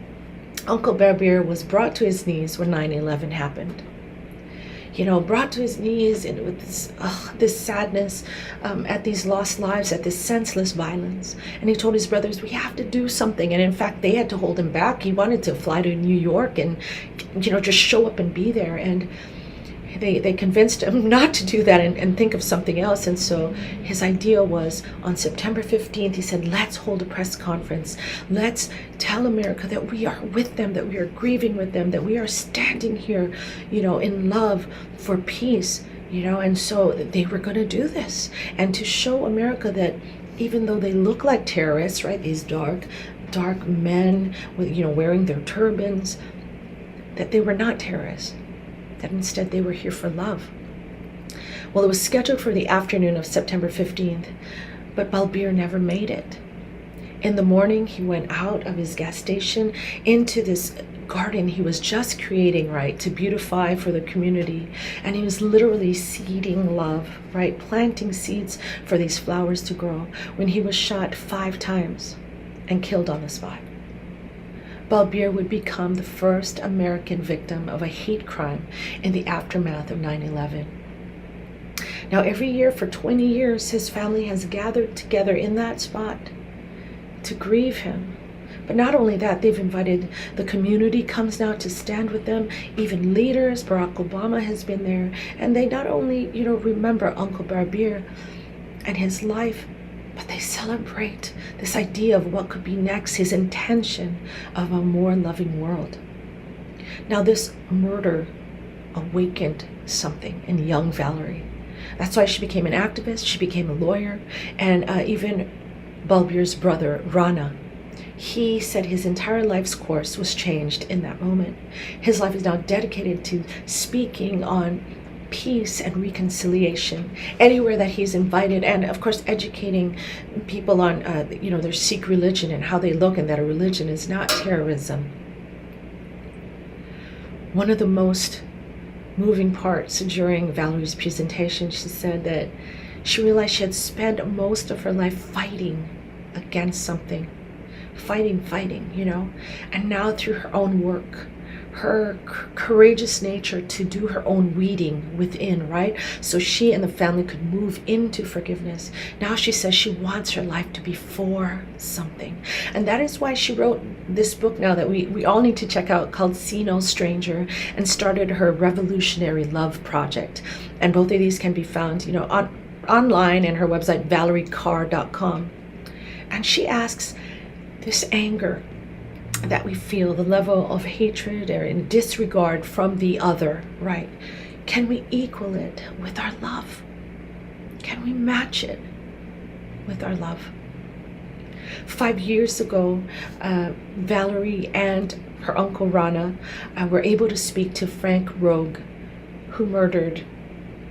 Uncle Balbir was brought to his knees when 9/11 happened. Brought to his knees and with this sadness at these lost lives, at this senseless violence. And he told his brothers, we have to do something. And in fact, they had to hold him back. He wanted to fly to New York and, just show up and be there. And they convinced him not to do that and think of something else. And so his idea was on September 15th, he said, let's hold a press conference. Let's tell America that we are with them, that we are grieving with them, that we are standing here, in love for peace, and so they were going to do this. And to show America that even though they look like terrorists, right, these dark men with, wearing their turbans, that they were not terrorists, that instead they were here for love. Well, it was scheduled for the afternoon of September 15th, but Balbir never made it. In the morning, he went out of his gas station into this garden he was just creating, right, to beautify for the community. And he was literally seeding love, right, planting seeds for these flowers to grow, when he was shot 5 times and killed on the spot. Balbir would become the first American victim of a hate crime in the aftermath of 9/11. Now, every year for 20 years, his family has gathered together in that spot to grieve him, But not only that, they've invited the community comes now to stand with them. Even leaders, Barack Obama has been there. And they not only, remember Uncle Barbier and his life, but they celebrate this idea of what could be next, his intention of a more loving world. Now, this murder awakened something in young Valerie. That's why she became an activist, she became a lawyer, and even Balbir's brother, Rana, he said his entire life's course was changed in that moment. His life is now dedicated to speaking on peace and reconciliation anywhere that he's invited, and of course educating people on their Sikh religion and how they look, and that a religion is not terrorism. One of the most moving parts during Valerie's presentation, she said that she realized she had spent most of her life fighting against something, fighting, and now through her own work, her courageous nature to do her own weeding within, right? So she and the family could move into forgiveness. Now she says she wants her life to be for something. And that is why she wrote this book now that we all need to check out, called See No Stranger, and started her Revolutionary Love Project. And both of these can be found, online in her website, valeriecarr.com. And she asks, this anger that we feel, the level of hatred or in disregard from the other, right? Can we equal it with our love? Can we match it with our love? 5 years ago, Valerie and her uncle Rana were able to speak to Frank Rogue, who murdered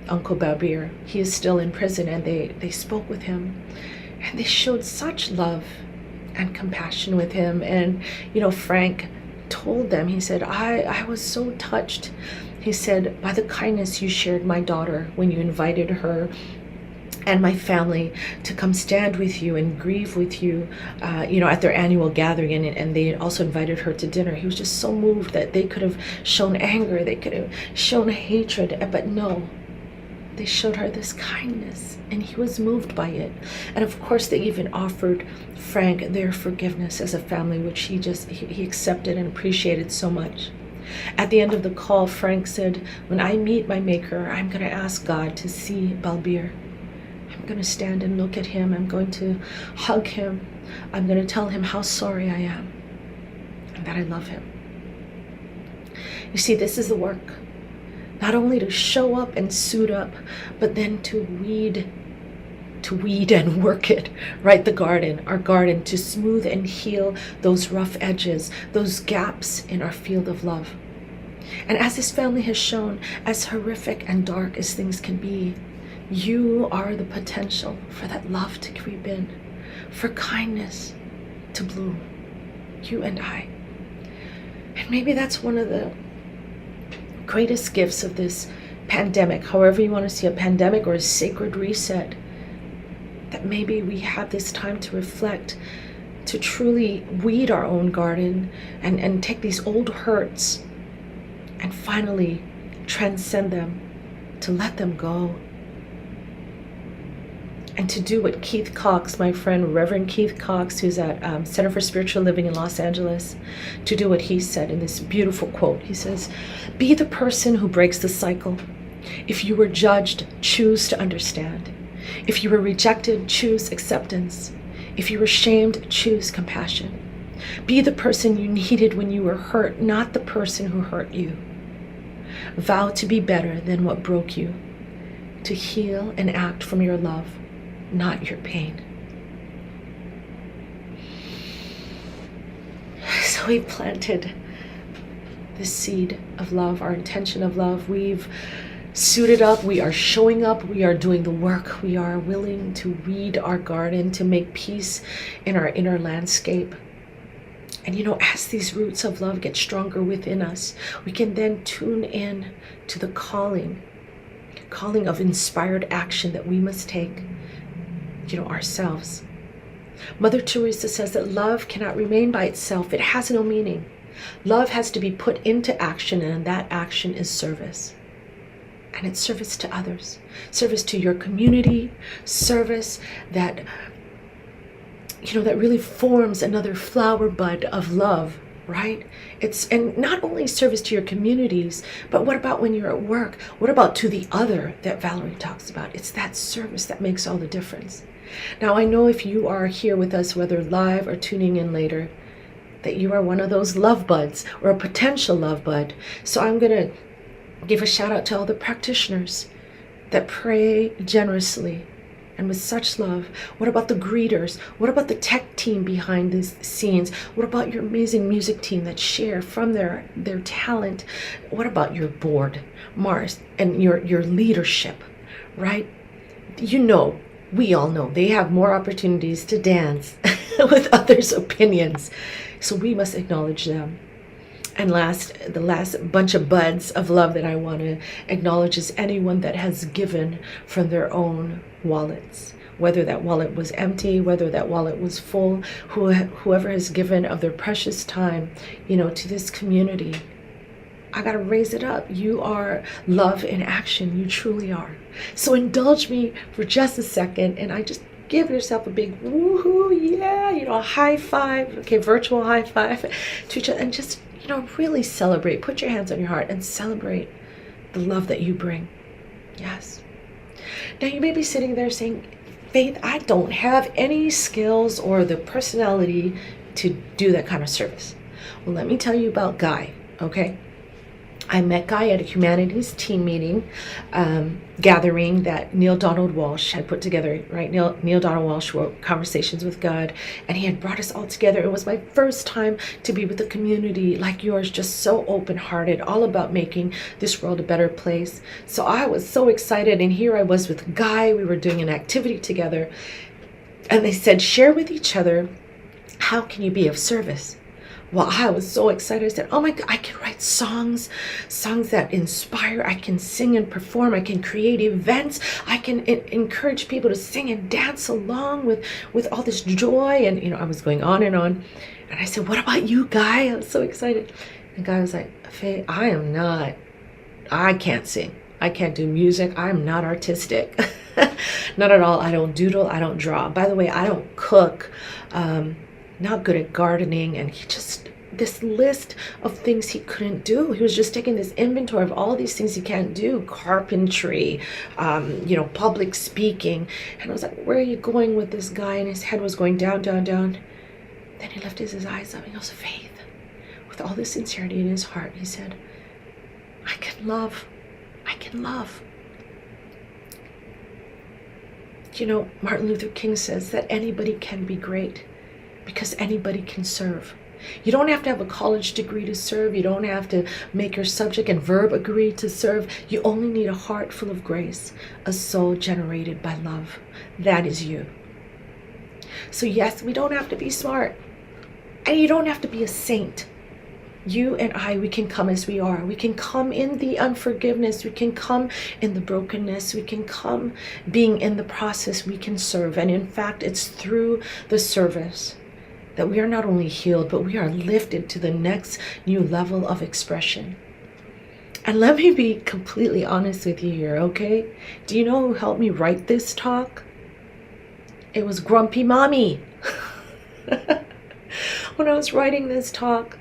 Uncle Barbier. He is still in prison, and they spoke with him, and they showed such love and compassion with him. And Frank told them, he said, I was so touched, he said, by the kindness you shared my daughter when you invited her and my family to come stand with you and grieve with you, at their annual gathering, and they also invited her to dinner. He was just so moved that they could have shown anger, they could have shown hatred, but no, they showed her this kindness, and he was moved by it. And of course, they even offered Frank their forgiveness as a family, which he accepted and appreciated so much. At the end of the call, Frank said, when I meet my maker, I'm going to ask God to see Balbir. I'm going to stand and look at him. I'm going to hug him. I'm going to tell him how sorry I am and that I love him. You see, this is the work. Not only to show up and suit up, but then to weed and work it, right? Our garden, to smooth and heal those rough edges, those gaps in our field of love. And as this family has shown, as horrific and dark as things can be, you are the potential for that love to creep in, for kindness to bloom. You and I. And maybe that's one of the greatest gifts of this pandemic, however you want to see a pandemic or a sacred reset, that maybe we have this time to reflect, to truly weed our own garden and take these old hurts and finally transcend them, to let them go. And to do what Keith Cox, my friend Reverend Keith Cox, who's at Center for Spiritual Living in Los Angeles, to do what he said in this beautiful quote. He says, be the person who breaks the cycle. If you were judged, choose to understand. If you were rejected, choose acceptance. If you were shamed, choose compassion. Be the person you needed when you were hurt, not the person who hurt you. Vow to be better than what broke you, to heal and act from your love, not your pain. So we planted this seed of love, our intention of love. We've suited up, we are showing up, we are doing the work, we are willing to weed our garden, to make peace in our inner landscape. And as these roots of love get stronger within us, we can then tune in to the calling of inspired action that we must take, ourselves. Mother Teresa says that love cannot remain by itself. It has no meaning. Love has to be put into action, and that action is service. And it's service to others, service to your community, service that that really forms another flower bud of love, right? And not only service to your communities, but what about when you're at work? What about to the other that Valerie talks about? It's that service that makes all the difference. Now, I know if you are here with us, whether live or tuning in later, that you are one of those love buds or a potential love bud. So I'm going to give a shout out to all the practitioners that pray generously and with such love. What about the greeters? What about the tech team behind the scenes? What about your amazing music team that share from their talent? What about your board, Mars, and your leadership, right? We all know they have more opportunities to dance with others' opinions. So we must acknowledge them. And the last bunch of buds of love that I want to acknowledge is anyone that has given from their own wallets. Whether that wallet was empty, whether that wallet was full, whoever has given of their precious time, to this community. I got to raise it up. You are love in action. You truly are. So indulge me for just a second, and I just give yourself a big woohoo, yeah, a high five, okay, virtual high five to each other, and just, really celebrate. Put your hands on your heart and celebrate the love that you bring. Yes. Now you may be sitting there saying, Faith, I don't have any skills or the personality to do that kind of service. Well, let me tell you about Guy, okay? I met Guy at a humanities team meeting gathering that Neil Donald Walsh had put together, right? Neil Donald Walsh wrote Conversations with God, and he had brought us all together. It was my first time to be with a community like yours, just so open-hearted, all about making this world a better place. So I was so excited, and here I was with Guy. We were doing an activity together, and they said, share with each other, how can you be of service? Well, I was so excited. I said, oh my God, I can write songs that inspire. I can sing and perform. I can create events. I can encourage people to sing and dance along with all this joy. And, I was going on. And I said, what about you, Guy? I was so excited. And Guy was like, Faye, I can't sing. I can't do music. I'm not artistic. Not at all. I don't doodle. I don't draw. By the way, I don't cook. Not good at gardening, and this list of things he couldn't do. He was just taking this inventory of all these things he can't do: carpentry, public speaking. And I was like, where are you going with this Guy? And his head was going down, down, down. Then he lifted his eyes up and he goes, Faith, with all this sincerity in his heart, he said, I can love. Martin Luther King says that anybody can be great, because anybody can serve. You don't have to have a college degree to serve. You don't have to make your subject and verb agree to serve. You only need a heart full of grace, a soul generated by love. That is you. So yes, we don't have to be smart, and you don't have to be a saint. You and I, we can come as we are. We can come in the unforgiveness. We can come in the brokenness. We can come being in the process. We can serve. And in fact, it's through the service that we are not only healed, but we are lifted to the next new level of expression. And let me be completely honest with you here, okay? Do you know who helped me write this talk? It was Grumpy Mommy. When I was writing this talk,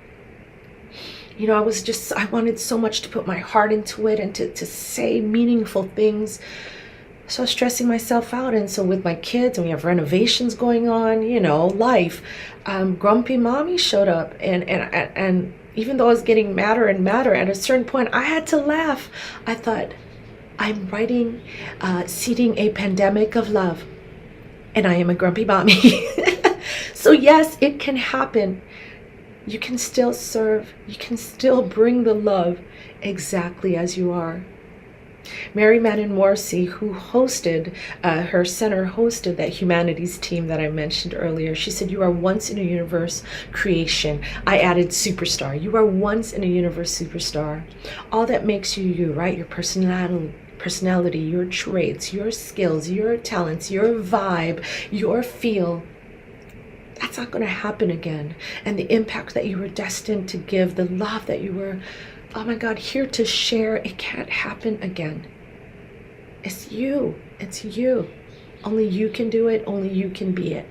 I wanted so much to put my heart into it and to say meaningful things. So I was stressing myself out. And so with my kids, and we have renovations going on, life, Grumpy Mommy showed up. And even though I was getting madder and madder, at a certain point, I had to laugh. I thought, I'm writing, Seeding a Pandemic of Love. And I am a Grumpy Mommy. So yes, it can happen. You can still serve. You can still bring the love exactly as you are. Mary Manon Morrissey, who hosted, her center hosted that humanities team that I mentioned earlier, she said, you are once in a universe creation. I added superstar. You are once in a universe superstar. All that makes you you, right? Your personality, your traits, your skills, your talents, your vibe, your feel. That's not going to happen again. And the impact that you were destined to give, the love that you were, oh my God, here to share, it can't happen again. It's you. It's you. Only you can do it. Only you can be it.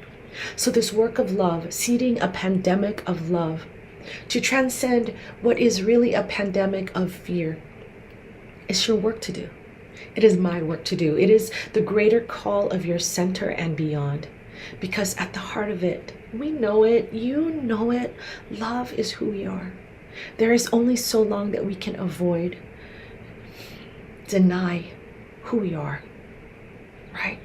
So this work of love, seeding a pandemic of love, to transcend what is really a pandemic of fear, it's your work to do. It is my work to do. It is the greater call of your center and beyond. Because at the heart of it, we know it, you know it, love is who we are. There is only so long that we can avoid, deny who we are, right?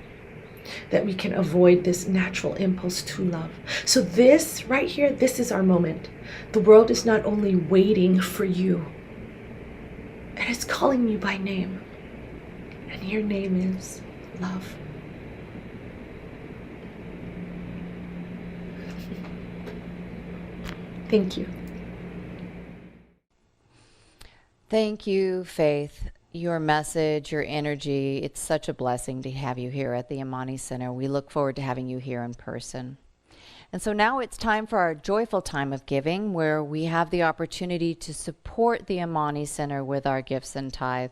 That we can avoid this natural impulse to love. So this right here, this is our moment. The world is not only waiting for you, it is calling you by name. And your name is love. Thank you. Thank you, Faith. Your message, your energy, it's such a blessing to have you here at the Amani Center. We look forward to having you here in person. And so now it's time for our joyful time of giving, where we have the opportunity to support the Amani Center with our gifts and tithe.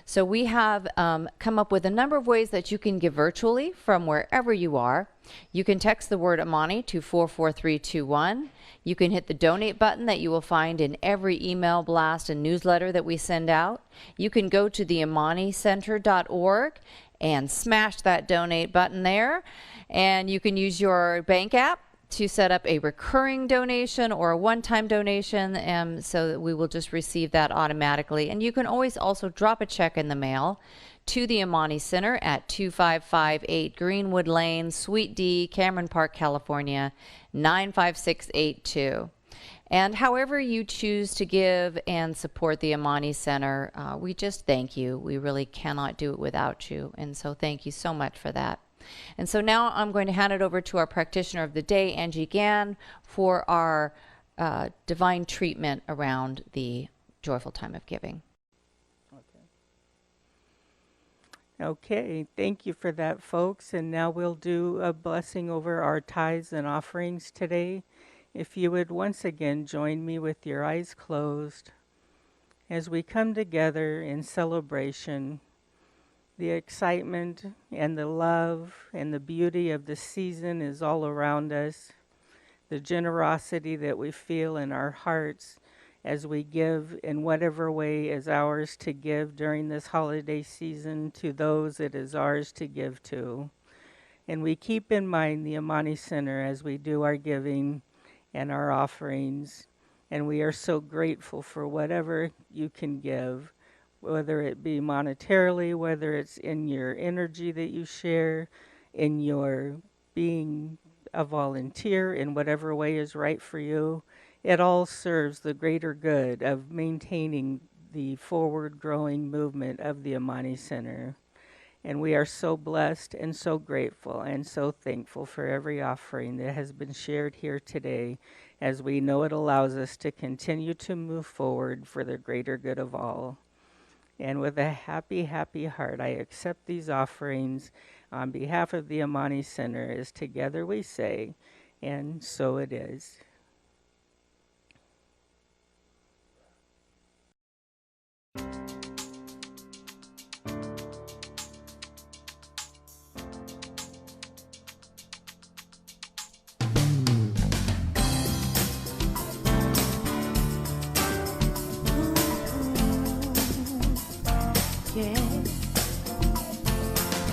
So we have come up with a number of ways that you can give virtually from wherever you are. You can text the word Amani to 44321. You can hit the donate button that you will find in every email blast and newsletter that we send out. You can go to the AmaniCenter.org and smash that donate button there. And you can use your bank app to set up a recurring donation or a one-time donation, so that we will just receive that automatically. And you can always also drop a check in the mail to the Amani Center at 2558 Greenwood Lane, Suite D, Cameron Park, California, 95682. And however you choose to give and support the Amani Center, we just thank you. We really cannot do it without you. And so thank you so much for that. And so now I'm going to hand it over to our practitioner of the day, Angie Gann, for our divine treatment around the joyful time of giving. Okay, thank you for that, folks. And now we'll do a blessing over our tithes and offerings today. If you would once again join me with your eyes closed as we come together in celebration. The excitement and the love and the beauty of the season is all around us. The generosity that we feel in our hearts as we give in whatever way is ours to give during this holiday season to those it is ours to give to. And we keep in mind the Amani Center as we do our giving and our offerings. And we are so grateful for whatever you can give, whether it be monetarily, whether it's in your energy that you share, in your being a volunteer in whatever way is right for you. It all serves the greater good of maintaining the forward-growing movement of the Amani Center. And we are so blessed and so grateful and so thankful for every offering that has been shared here today, as we know it allows us to continue to move forward for the greater good of all. And with a happy, happy heart, I accept these offerings on behalf of the Amani Center, as together we say, and so it is.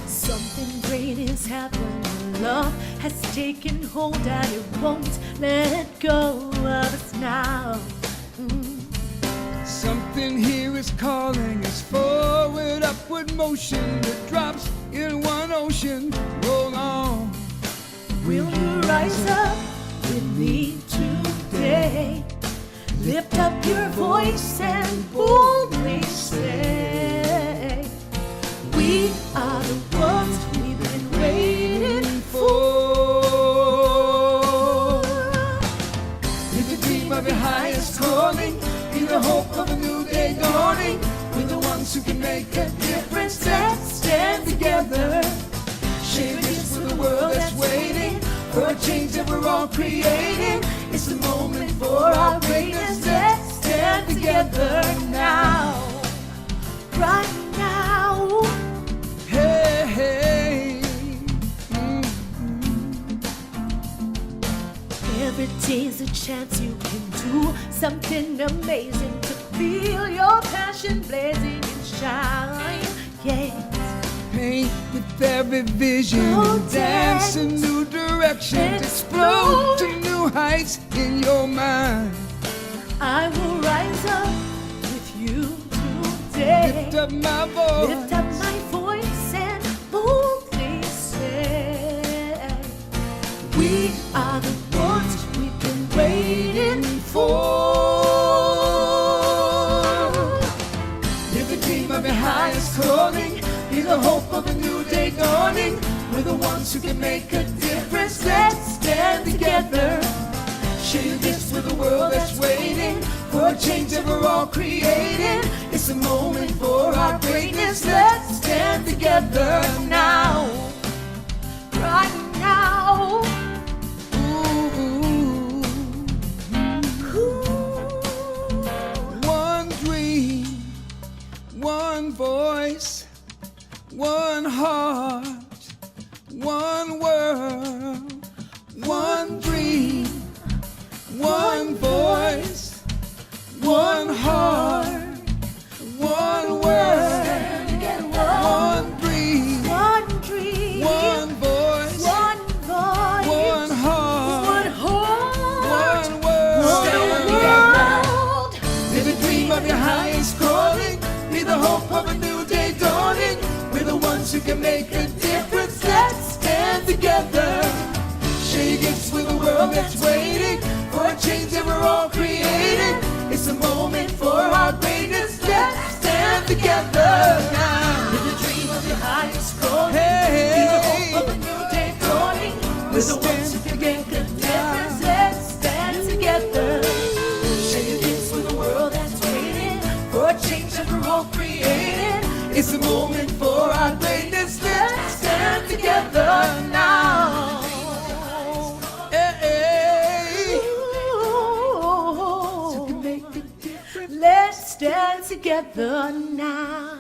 Something great is happening. Love has taken hold and it won't let go of us now. Something here is calling us forward, upward motion that drops in one ocean. Roll on. Will you rise up with me today? Lift up your voice and boldly say, we are the ones we've been waiting for. Live the dream of your highest calling, in the hope of a new day dawning. We're the ones who can make a difference. Let's stand together, share this for the world that's waiting for a change that we're all creating. It's the moment for our greatness. Let's stand together now, Right now, hey, hey. something amazing to feel your passion blazing and shine. Yes. Paint with every vision, Go dance in dance, new directions, explode to new heights in your mind. I will rise up with you today. Lift up my voice, Lift up my voice and boldly say, we are the ones we've been waiting for. Live the dream of your highest calling, be the hope of a new day dawning. We're the ones who can make a difference. Let's stand together, share your gifts with a world that's waiting for a change that we're all creating. It's a moment for our greatness. Let's stand together now, Right now. One dream, one voice, one heart, one world. One dream, one voice, one heart, one world. One dream, One dream, one voice, one voice, one heart, one heart, one world. world. Live the dream of your highest calling, be the hope of a new day dawning. We're the ones who can make a difference. Let's stand together, share your gifts with a world that's waiting for a change that we're all creating. It's a moment for our greatness. Let's stand together now. Live the dream of your highest calling. Hey, Be the hope of a new day dawning. We're the ones who can make a difference. Let's stand together. Share your gifts with a world that's waiting for a change that we're all creating. it's a moment for our greatness. Let's stand together now. Hey, Ooh, to make a difference. let's stand together now.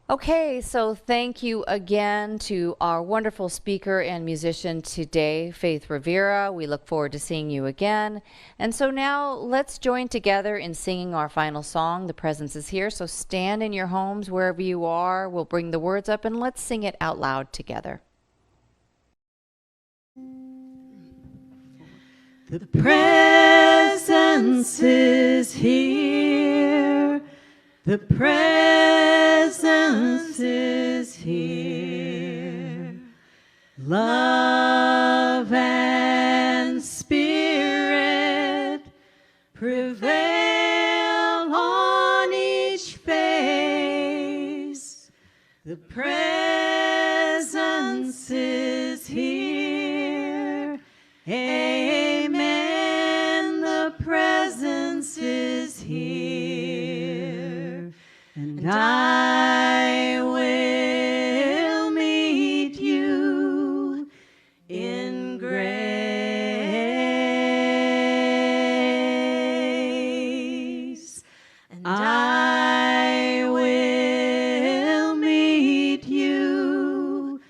Okay, so thank you again to our wonderful speaker and musician today, Faith Rivera. We look forward to seeing you again. And so now let's join together in singing our final song, The Presence is Here. So stand in your homes wherever you are. We'll bring the words up and let's sing it out loud together. The presence is here. The presence is here. Love and spirit prevail on each face. The presence is here. Amen. The presence is here. And I will meet you in grace. And I will meet you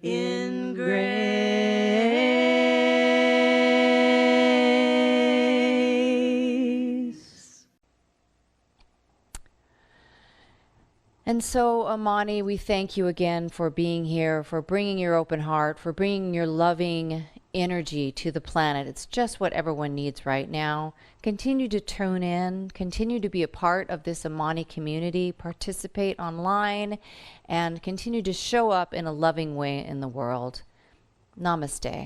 in grace. And so, Amani, we thank you again for being here, for bringing your open heart, for bringing your loving energy to the planet. It's just what everyone needs right now. Continue to tune in, continue to be a part of this Amani community, participate online, and continue to show up in a loving way in the world. Namaste.